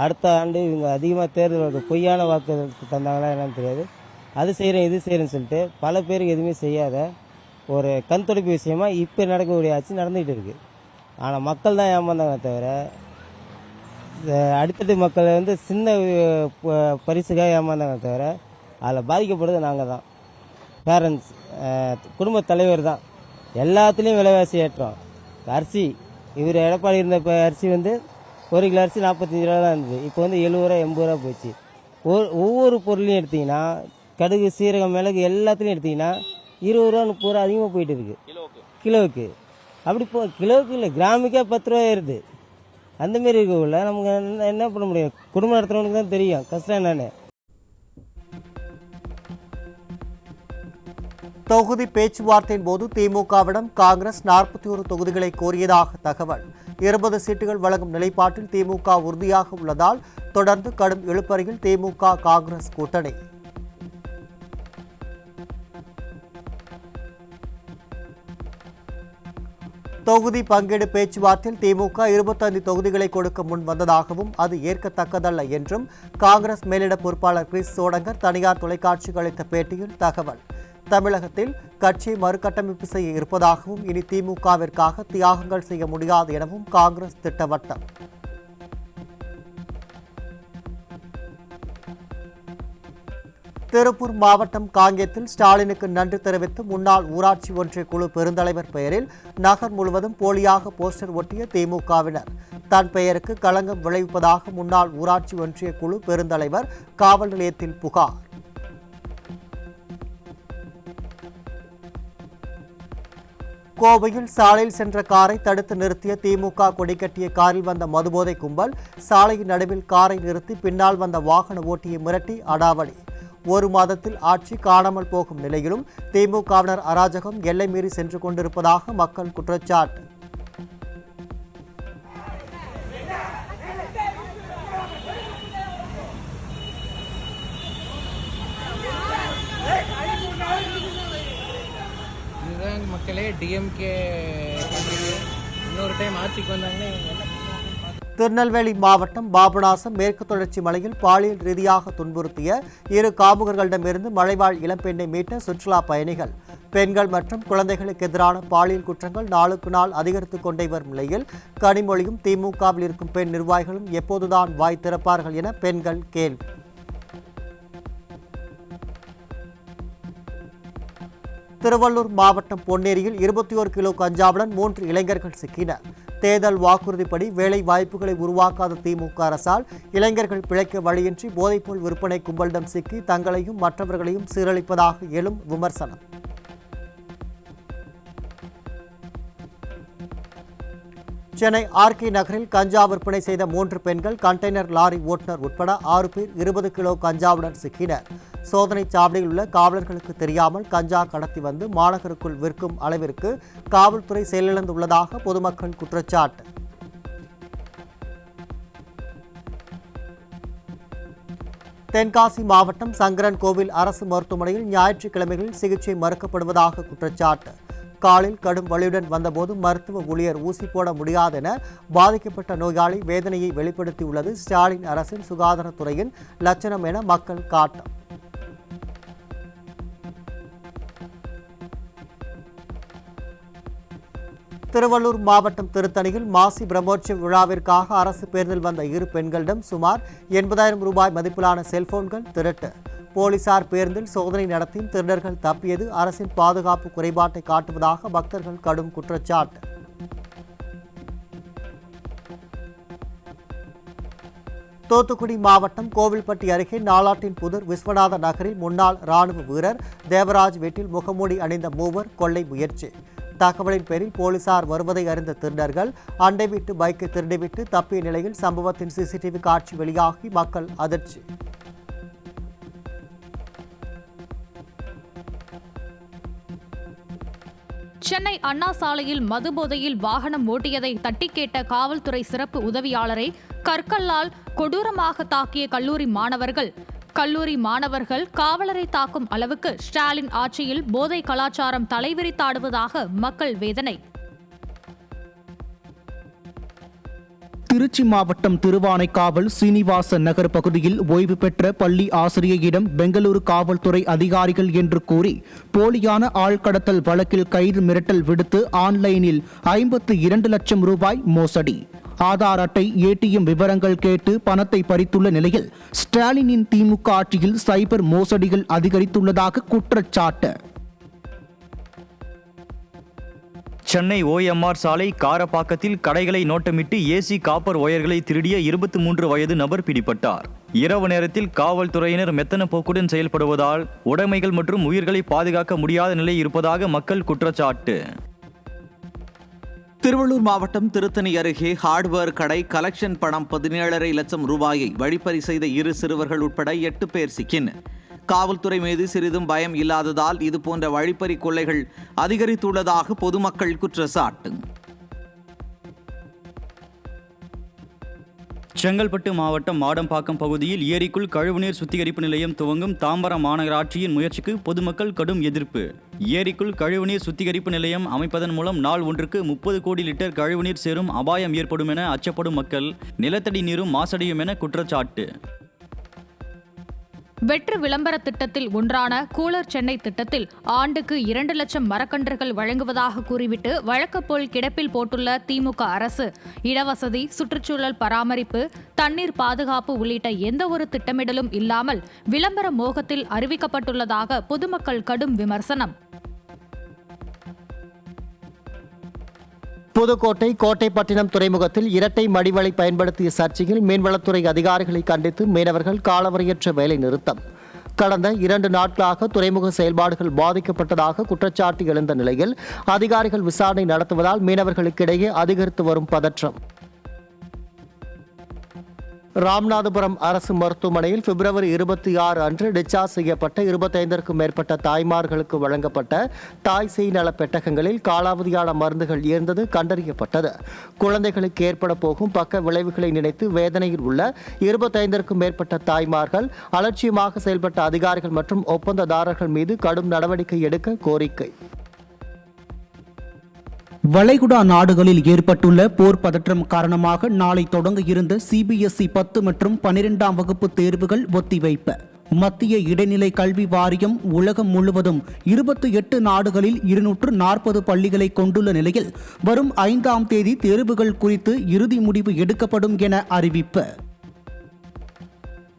அடுத்த ஆண்டு இவங்க அதிகமாக தேர்தல் பொய்யான வாக்குறுதி தந்தாங்களா என்னன்னு தெரியாது. அது செய்கிறேன் இது செய்கிறேன்னு சொல்லிட்டு பல பேருக்கு எதுவுமே செய்யாத ஒரு கண் துடைப்பு விஷயமா இப்போ நடக்கக்கூடிய ஆட்சி நடந்துகிட்டு இருக்கு. ஆனால் மக்கள் தான் ஏமாந்தாங்க தவிர அடித்தட்டு மக்கள் வந்து சின்ன பரிசுக்காக ஏமாந்தாங்க தவிர அதில் பாதிக்கப்படுறது நாங்கள் தான். பேரண்ட்ஸ், குடும்ப தலைவர் தான். எல்லாத்துலேயும் விலைவாசி ஏற்றம். அரிசி இவர் எடப்பாடி இருந்த அரிசி வந்து 1 கிலோ அரிசி 45 ரூபா தான் இருந்தது. இப்போ வந்து 70 ரூபா 80 ரூபா போச்சு. ஒவ்வொரு பொருளையும் எடுத்தீங்கன்னா கடுகு சீரகம் மிளகு எல்லாத்துலையும் எடுத்தீங்கன்னா 20 ரூபா 30 ரூபா அதிகமாக போயிட்டு இருக்கு கிலோவுக்கு. அப்படி கிலோவுக்கு இல்லை, கிராமுக்கே 10 ரூபா ஏறுது. அந்தமாரி இருக்கக்குள்ள நமக்கு என்ன பண்ண முடியும்? குடும்பம் நடத்துறவனுக்கு தான் தெரியும் கஷ்டம் என்னன்னு. தொகுதி பேச்சுவார்த்தையின் போது திமுகவிடம் காங்கிரஸ் 41 தொகுதிகளை கோரியதாக தகவல். 20 சீட்டுகள் வழங்கும் நிலைப்பாட்டில் திமுக உறுதியாக உள்ளதால் தொடர்ந்து கடும் இழுபறியில் திமுக காங்கிரஸ் கூட்டணி. தொகுதி பங்கீடு பேச்சுவார்த்தையில் திமுக 25 தொகுதிகளை கொடுக்க முன் வந்ததாகவும் அது ஏற்கத்தக்கதல்ல என்றும் காங்கிரஸ் மேலிட பொறுப்பாளர் கிறிஸ் சோடங்கர் தனியார் தொலைக்காட்சிக்கு அளித்த பேட்டியில் தகவல். தமிழகத்தில் கட்சியை மறுகட்டமைப்பு செய்ய இருப்பதாகவும் இனி திமுகவிற்காக தியாகங்கள் செய்ய முடியாது எனவும் காங்கிரஸ் திட்டவட்டம். திருப்பூர் மாவட்டம் காங்கேயத்தில் ஸ்டாலினுக்கு நன்றி தெரிவித்து முன்னாள் ஊராட்சி ஒன்றிய குழு பெருந்தலைவர் பெயரில் நகர் முழுவதும் போலியாக போஸ்டர் ஒட்டிய திமுகவினர். தன் பெயருக்கு களங்கம் விளைவிப்பதாக முன்னாள் ஊராட்சி ஒன்றிய குழு பெருந்தலைவர் காவல் நிலையத்தில் புகார். கோவையில் சாலையில் சென்ற காரை தடுத்து நிறுத்திய திமுக கொடி கட்டிய காரில் வந்த மதுபோதை கும்பல் சாலையின் நடுவில் காரை நிறுத்தி பின்னால் வந்த வாகன ஓட்டியை மிரட்டி அடாவடி. 1 மாதத்தில் ஆட்சி காணாமல் போகும் நிலையிலும் திமுகவினர் அராஜகம் எல்லை மீறி சென்று கொண்டிருப்பதாக மக்கள் குற்றச்சாட்டு. மக்களே, டிஎம்கே இன்னொரு டைம் ஆட்சிக்கு வந்தாங்கன்னா திருநெல்வேலி மாவட்டம் பாபநாசம் மேற்கு தொடர்ச்சி மலையில் பாலியல் ரீதியாக துன்புறுத்திய 2 காமுகர்களிடமிருந்து மலைவாழ் இளம்பெண்ணை மீட்ட சுற்றுலா பயணிகள். பெண்கள் மற்றும் குழந்தைகளுக்கு எதிரான பாலியல் குற்றங்கள் நாளுக்கு நாள் அதிகரித்துக் கொண்டே வரும் நிலையில் கனிமொழியும் திமுகவில் இருக்கும் பெண் நிர்வாகிகளும் எப்போதுதான் வாய் திறப்பார்கள் என பெண்கள் கேள்வி. திருவள்ளூர் மாவட்டம் பொன்னேரியில் 21 கிலோ கஞ்சாவுடன் 3 இளைஞர்கள் சிக்கினர். தேர்தல் வாக்குறுதிப்படி வேலை வாய்ப்புகளை உருவாக்காத திமுக அரசால் இளைஞர்கள் பிழைக்க வழியின்றி போதைப்பொருள் விற்பனை கும்பலிடம் சிக்கி தங்களையும் மற்றவர்களையும் சீரழிப்பதாக எழும் விமர்சனம். சென்னை ஆர்கே நகரில் கஞ்சா விற்பனை செய்த 3 பெண்கள் கண்டெய்னர் லாரி ஓட்டுநர் உட்பட 6 பேர் 20 கிலோ கஞ்சாவுடன் சிக்கினர். சோதனை சாவடியில் உள்ள காவலர்களுக்கு தெரியாமல் கஞ்சா கடத்தி வந்து மாநகருக்குள் விற்கும் அளவிற்கு காவல்துறை செயலிழந்துள்ளதாக பொதுமக்கள் குற்றச்சாட்டு. தென்காசி மாவட்டம் சங்கரன் கோவில் அரசு மருத்துவமனையில் ஞாயிற்றுக்கிழமைகளில் சிகிச்சை மறுக்கப்படுவதாக குற்றச்சாட்டு. காலில் கடும் வலியுடன் வந்தபோது மருத்துவ ஊழியர் ஊசி போட முடியாது என பாதிக்கப்பட்ட நோயாளி வேதனையை வெளிப்படுத்தியுள்ளது ஸ்டாலின் அரசின் சுகாதாரத்துறையின் லட்சணம் என மக்கள் காட்டம். திருவள்ளூர் மாவட்டம் திருத்தணியில் மாசி பிரம்மோற்சவ விழாவிற்காக அரசு பேருந்தில் வந்த 2 பெண்களிடம் சுமார் 80,000 ரூபாய் மதிப்பிலான செல்போன்கள் திருட்டு. போலீசார் பேருந்தில் சோதனை நடத்தியும் திருடர்கள் தப்பியது அரசின் பாதுகாப்பு குறைபாட்டை காட்டுவதாக பக்தர்கள் கடும் குற்றச்சாட்டு. தூத்துக்குடி மாவட்டம் கோவில்பட்டி அருகே நாலாட்டின் புதூர் விஸ்வநாத நகரில் முன்னாள் ராணுவ வீரர் தேவராஜ் வீட்டில் முகமூடி அணிந்த 3 கொள்ளை முயற்சி. தகவலின் பேரில் போலீசார் வருவதை அறிந்த திருடர்கள் அண்டை வீட்டு பைக்கை திருடிவிட்டு தப்பிய நிலையில் சம்பவத்தின் சிசிடிவி காட்சி வெளியாகி மக்கள் அதிர்ச்சி. சென்னை அண்ணா சாலையில் மதுபோதையில் வாகனம் ஓட்டியதை தட்டி கேட்ட காவல்துறை சிறப்பு உதவியாளரை கற்களால் கொடூரமாக தாக்கிய கல்லூரி மாணவர்கள் காவலரை தாக்கும் அளவுக்கு ஸ்டாலின் ஆட்சியில் போதை கலாச்சாரம் தலைவிரித்தாடுவதாக மக்கள் வேதனை. திருச்சி மாவட்டம் திருவானைக்காவல் சீனிவாச நகர் பகுதியில் ஓய்வு பெற்ற பள்ளி ஆசிரியையிடம் பெங்களூரு காவல்துறை அதிகாரிகள் என்று கூறி போலியான ஆள்கடத்தல் வழக்கில் கைது மிரட்டல் விடுத்து ஆன்லைனில் 52 லட்சம் ரூபாய் மோசடி. ஆதார் அட்டை, ஏடிஎம் விவரங்கள் கேட்டு பணத்தை பறித்துள்ள நிலையில் ஸ்டாலினின் திமுக ஆட்சியில் சைபர் மோசடிகள் அதிகரித்துள்ளதாக குற்றச்சாட்டு. சென்னை OMR சாலை காரப்பாக்கத்தில் கடைகளை நோட்டமிட்டு ஏசி காப்பர் ஒயர்களை திருடிய 23 வயது நபர் பிடிபட்டார். இரவு நேரத்தில் காவல்துறையினர் மெத்தன போக்குடன் செயல்படுவதால் உடைமைகள் மற்றும் உயிர்களை பாதுகாக்க முடியாத நிலை இருப்பதாக மக்கள் குற்றச்சாட்டு. திருவள்ளூர் மாவட்டம் திருத்தணி அருகே ஹார்ட்வேர் கடை கலெக்ஷன் பணம் 17.5 லட்சம் ரூபாயை வழிப்பறி செய்த 2 சிறுவர்கள் உட்பட 8 பேர் சிக்கினர். காவல்துறை மீது சிறிதும் பயம் இல்லாததால் இதுபோன்ற வழிப்பறி கொள்ளைகள் அதிகரித்துள்ளதாக பொதுமக்கள் குற்றச்சாட்டு. செங்கல்பட்டு மாவட்டம் மாடம்பாக்கம் பகுதியில் ஏரிக்குள் கழிவுநீர் சுத்திகரிப்பு நிலையம் துவங்கும் தாம்பரம் மாநகராட்சியின் முயற்சிக்கு பொதுமக்கள் கடும் எதிர்ப்பு. ஏரிக்குள் கழிவுநீர் சுத்திகரிப்பு நிலையம் அமைப்பதன் மூலம் நாள் ஒன்றுக்கு 30 கோடி லிட்டர் கழிவுநீர் சேரும் அபாயம் ஏற்படும் என அச்சப்படும் மக்கள் நிலத்தடி நீரும் மாசடையும் என குற்றச்சாட்டு. வெற்று விளம்பர திட்டத்தில் ஒன்றான கூலர் சென்னை திட்டத்தில் ஆண்டுக்கு 2 லட்சம் மரக்கன்றுகள் வழங்குவதாக கூறிவிட்டு வழக்கப்போல் கிடப்பில் போட்டுள்ள திமுக அரசு இடவசதி, சுற்றுச்சூழல் பராமரிப்பு, தண்ணீர் பாதுகாப்பு உள்ளிட்ட எந்த ஒரு திட்டமிடலும் இல்லாமல் விளம்பர மோகத்தில் அறிவிக்கப்பட்டுள்ளதாக பொதுமக்கள் கடும் விமர்சனம். புதுக்கோட்டை கோட்டைப்பட்டினம் துறைமுகத்தில் இரட்டை மடிவலை பயன்படுத்திய சர்ச்சையில் மீன்வளத்துறை அதிகாரிகளை கண்டித்து மீனவர்கள் காலவரையற்ற வேலை நிறுத்தம். கடந்த 2 நாட்களாக துறைமுக செயல்பாடுகள் பாதிக்கப்பட்டதாக குற்றச்சாட்டு எழுந்த நிலையில் அதிகாரிகள் விசாரணை நடத்துவதால் மீனவர்களுக்கிடையே அதிகரித்து வரும் பதற்றம். ராமநாதபுரம் அரசு மருத்துவமனையில் பிப்ரவரி 26 அன்று டிஸ்சார்ஜ் செய்யப்பட்ட 25க்கும் மேற்பட்ட தாய்மார்களுக்கு வழங்கப்பட்ட தாய் சேய் நல பெட்டகங்களில் காலாவதியான மருந்துகள் இருந்தது கண்டறியப்பட்டது. குழந்தைகளுக்கு ஏற்பட போகும் பக்க விளைவுகளை நினைத்து வேதனையில் உள்ள 25க்கும் மேற்பட்ட தாய்மார்கள் அலட்சியமாக செயல்பட்ட அதிகாரிகள் மற்றும் ஒப்பந்ததாரர்கள் மீது கடும் நடவடிக்கை எடுக்க கோரிக்கை. வளைகுடா நாடுகளில் ஏற்பட்டுள்ள போர் பதற்றம் காரணமாக நாளை தொடங்க இருந்த சிபிஎஸ்இ 10 மற்றும் 12ஆம் வகுப்பு தேர்வுகள் ஒத்திவைப்பு. மத்திய இடைநிலை கல்வி வாரியம் உலகம் முழுவதும் 28 நாடுகளில் 240 பள்ளிகளை கொண்டுள்ள நிலையில் வரும் 5ஆம் தேதி தேர்வுகள் குறித்து இறுதி முடிவு எடுக்கப்படும் என அறிவிப்பு.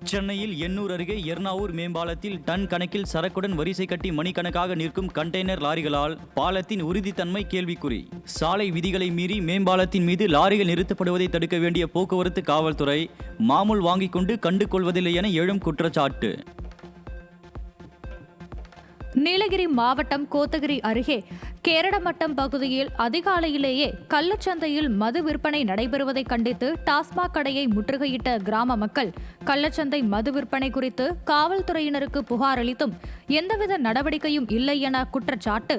சென்னையில் எண்ணூர் அருகே எர்ணாவூர் மேம்பாலத்தில் டன் கணக்கில் சரக்குடன் வரிசை கட்டி மணிக்கணக்காக நிற்கும் கண்டெய்னர் லாரிகளால் பாலத்தின் உறுதித்தன்மை கேள்விக்குறி. சாலை விதிகளை மீறி மேம்பாலத்தின் மீது லாரிகள் நிறுத்தப்படுவதை தடுக்க வேண்டிய போக்குவரத்து காவல்துறை மாமூல் வாங்கிக் கொண்டு கண்டு கொள்வதில்லை என எழும் குற்றச்சாட்டு. நீலகிரி மாவட்டம் கோத்தகிரி அருகே கேரடமட்டம் பகுதியில் அதிகாலையிலேயே கள்ளச்சந்தையில் மது விற்பனை நடைபெறுவதை கண்டித்து டாஸ்மாக் கடையை முற்றுகையிட்ட கிராம மக்கள் கள்ளச்சந்தை மது விற்பனை குறித்து காவல்துறையினருக்கு புகார் அளித்தும் எந்தவித நடவடிக்கையும் இல்லை என குற்றச்சாட்டு.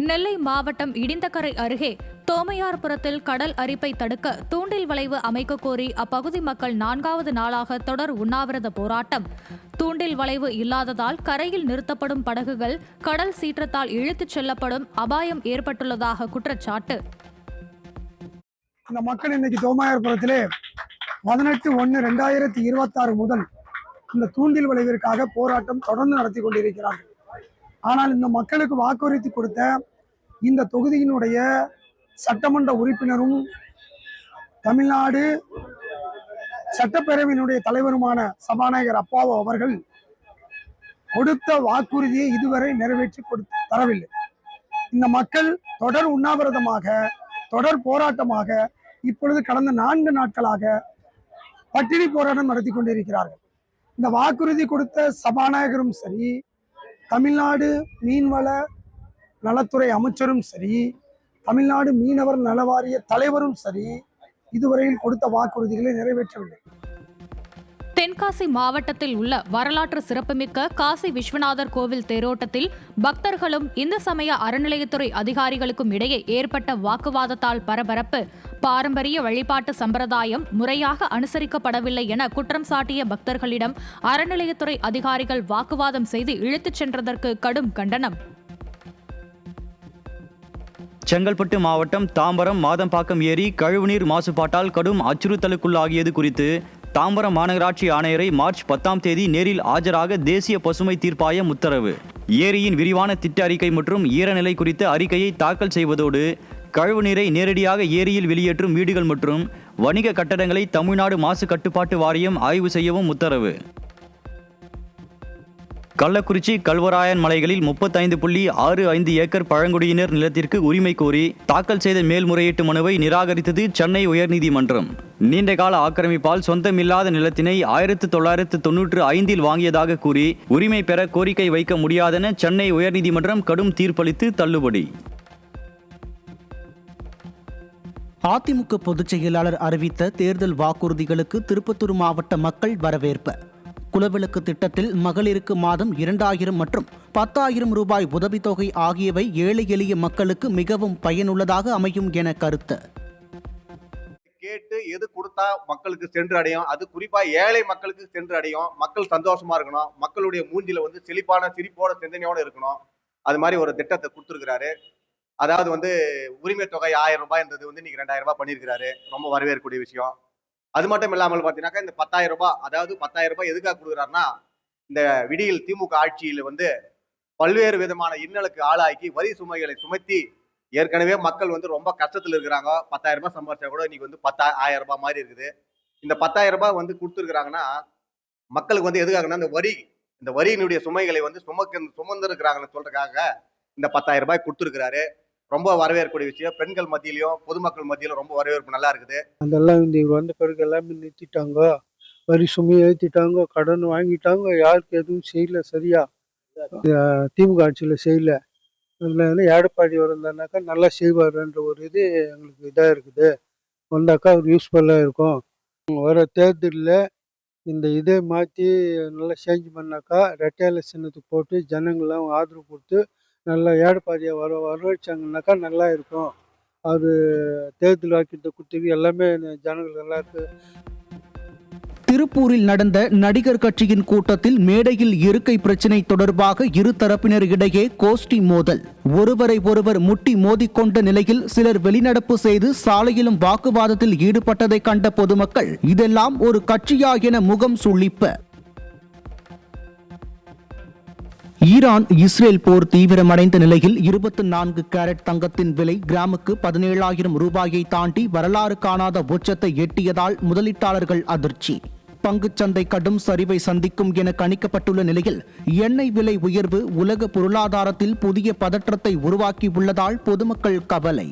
நெல்லை மாவட்டம் இடிந்தகரை அருகே தோமையார்புரத்தில் கடல் அரிப்பை தடுக்க தூண்டில் வளைவு அமைக்க கோரி அப்பகுதி மக்கள் 4வது நாளாக தொடர் உண்ணாவிரத போராட்டம். தூண்டில் வளைவு இல்லாததால் கரையில் நிறுத்தப்படும் படகுகள் கடல் சீற்றத்தால் இழுத்துச் செல்லப்படும் அபாயம் ஏற்பட்டுள்ளதாக குற்றச்சாட்டு. இந்த மக்கள் இன்னைக்கு தோமையார்புரத்திலே 18/1/2026 முதல் இந்த தூண்டில் வளைவிற்காக போராட்டம் தொடர்ந்து நடத்தி கொண்டிருக்கிறார்கள். ஆனால் இந்த மக்களுக்கு வாக்குறுதி கொடுத்த இந்த தொகுதியினுடைய சட்டமன்ற உறுப்பினரும் தமிழ்நாடு சட்டப்பேரவையினுடைய தலைவருமான சபாநாயகர் அப்பாவு அவர்கள் கொடுத்த வாக்குறுதியை இதுவரை நிறைவேற்றி தரவில்லை. இந்த மக்கள் தொடர் உண்ணாவிரதமாக தொடர் போராட்டமாக இப்பொழுது கடந்த 4 நாட்களாக பட்டினி போராட்டம் நடத்தி கொண்டிருக்கிறார்கள். இந்த வாக்குறுதி கொடுத்த சபாநாயகரும் சரி, தமிழ்நாடு மீன்வள நலத்துறை அமைச்சரும் சரி, தமிழ்நாடு மீனவர் நலவாரிய தலைவரும் சரி, இதுவரையில் கொடுத்த வாக்குறுதிகளை நிறைவேற்றவில்லை. தென்காசி மாவட்டத்தில் உள்ள வரலாற்று சிறப்புமிக்க காசி விஸ்வநாதர் கோவில் தேரோட்டத்தில் பக்தர்களும் இந்து சமய அறநிலையத்துறை அதிகாரிகளுக்கும் இடையே ஏற்பட்ட வாக்குவாதத்தால் பரபரப்பு. பாரம்பரிய வழிபாட்டு சம்பிரதாயம் முறையாக அனுசரிக்கப்படவில்லை என குற்றம் சாட்டிய பக்தர்களிடம் அறநிலையத்துறை அதிகாரிகள் வாக்குவாதம் செய்து இழுத்துச் சென்றதற்கு கடும் கண்டனம். செங்கல்பட்டு மாவட்டம் தாம்பரம் மாதம்பாக்கம் ஏரி கழிவுநீர் மாசுபாட்டால் கடும் அச்சுறுத்தலுக்குள்ளாகியது குறித்து தாம்பரம் மாநகராட்சி ஆணையரை மார்ச் 10ஆம் தேதி நேரில் ஆஜராக தேசிய பசுமை தீர்ப்பாயம் உத்தரவு. ஏரியின் விரிவான திட்ட அறிக்கை மற்றும் ஈரநிலை குறித்த அறிக்கையை தாக்கல் செய்வதோடு கழிவுநீரை நேரடியாக ஏரியில் வெளியேற்றும் வீடுகள் மற்றும் வணிக கட்டடங்களை தமிழ்நாடு மாசு கட்டுப்பாட்டு வாரியம் ஆய்வு செய்யவும் உத்தரவு. கள்ளக்குறிச்சி கல்வராயன் மலைகளில் 35.65 ஏக்கர் பழங்குடியினர் நிலத்திற்கு உரிமை கோரி தாக்கல் செய்த மேல்முறையீட்டு மனுவை நிராகரித்தது சென்னை உயர்நீதிமன்றம். நீண்டகால ஆக்கிரமிப்பால் சொந்தமில்லாத நிலத்தினை 1995 வாங்கியதாக கூறி உரிமை பெற கோரிக்கை வைக்க முடியாதென சென்னை உயர்நீதிமன்றம் கடும் தீர்ப்பளித்து தள்ளுபடி. அதிமுக பொதுச் செயலாளர் அறிவித்த தேர்தல் வாக்குறுதிகளுக்கு திருப்பத்தூர் மாவட்ட மக்கள் வரவேற்பு. குலவிளக்கு திட்டத்தில் மகளிருக்கு மாதம் 2000 மற்றும் 10,000 ரூபாய் உதவித்தொகை ஆகியவை ஏழை எளிய மக்களுக்கு மிகவும் பயனுள்ளதாக அமையும் என கருத்து. கேட்டு எது கொடுத்தா மக்களுக்கு சென்று அடையும், அது குறிப்பா ஏழை மக்களுக்கு சென்று அடையும், மக்கள் சந்தோஷமா இருக்கணும், மக்களுடைய மூஞ்சில செழிப்பான சிரிப்போட சிந்தனையோட இருக்கணும். அது மாதிரி ஒரு திட்டத்தை கொடுத்துருக்கிறாரு. அதாவது உரிமை தொகை 1000 ரூபாய் இருந்தது இன்னைக்கு 2000 ரூபாய் பண்ணியிருக்கிறாரு. ரொம்ப வரவேற்கக்கூடிய விஷயம். அது மட்டும் இல்லாமல் பார்த்தீங்கன்னாக்கா இந்த 10,000 ரூபாய், அதாவது 10,000 ரூபாய் எதுக்காக கொடுக்குறாருன்னா, இந்த விடியல் திமுக ஆட்சியில் பல்வேறு விதமான இன்னலுக்கு ஆளாக்கி வரி சுமைகளை சுமத்தி ஏற்கனவே மக்கள் ரொம்ப கஷ்டத்தில் இருக்கிறாங்க. 10,000 ரூபாய் சம்பாரிச்சா கூட இன்னைக்கு 10,000 ரூபாய் மாதிரி இருக்குது. இந்த 10,000 ரூபாய் கொடுத்துருக்குறாங்கன்னா மக்களுக்கு எதுக்காகனா இந்த வரியினுடைய சுமைகளை சுமந்து இருக்கிறாங்கன்னு சொல்றதுக்காக இந்த 10,000 ரூபாய் கொடுத்துருக்கிறாரு. ரொம்ப வரவேற்கக்கூடிய விஷயம். பெண்கள் மத்தியிலையும் பொதுமக்கள் மத்தியிலும் ரொம்ப வரவேற்பு நல்லா இருக்குது. அதெல்லாம் வந்த பிறகு எல்லாமே நிறுத்திட்டாங்க, வரி சுமையை ஏற்றிட்டாங்க, கடன் வாங்கிட்டாங்க, யாருக்கு எதுவும் செய்யல. சரியா திமுக ஆட்சியில் செய்யல. அதில் எடப்பாடி வந்தாக்கா நல்லா செய்வாருன்ற ஒரு இது எங்களுக்கு இதாக இருக்குது. வந்தாக்கா அவர் யூஸ்ஃபுல்லாக இருக்கும். வர தேர்தலில் இந்த இதை மாற்றி நல்லா சேஞ்ச் பண்ணாக்கா ரெட்டையால சின்னத்துக்கு போட்டு ஜனங்கள்லாம் ஆதரவு கொடுத்து நல்லா எடப்பாடியை வரவழைச்சாங்கன்னாக்கா நல்லா இருக்கும். அது தேர்தல் வாக்கியத்தை கொடுத்து எல்லாமே ஜனங்கள் நல்லா இருக்கு. திருப்பூரில் நடந்த நடிகர் கட்சியின் கூட்டத்தில் மேடையில் இருக்கை பிரச்சினை தொடர்பாக இரு தரப்பினர் இடையே கோஷ்டி மோதல். ஒருவரை ஒருவர் முட்டி மோதிக்கொண்ட நிலையில் சிலர் வெளிநடப்பு செய்து சாலையிலும் வாக்குவாதத்தில் ஈடுபட்டதை கண்ட பொதுமக்கள் இதெல்லாம் ஒரு கட்சியா என முகம் சுளிப்ப. ஈரான் இஸ்ரேல் போர் தீவிரமடைந்த நிலையில் 24 கேரட் தங்கத்தின் விலை கிராமுக்கு 17,000 ரூபாயை தாண்டி வரலாறு காணாத உச்சத்தை எட்டியதால் முதலீட்டாளர்கள் அதிர்ச்சி. பங்குச்சந்தை கடும் சரிவை சந்திக்கும் என கணிக்கப்பட்டுள்ள நிலையில் எண்ணெய் விலை உயர்வு உலக பொருளாதாரத்தில் புதிய பதற்றத்தை உருவாக்கியுள்ளதால் பொதுமக்கள் கவலை.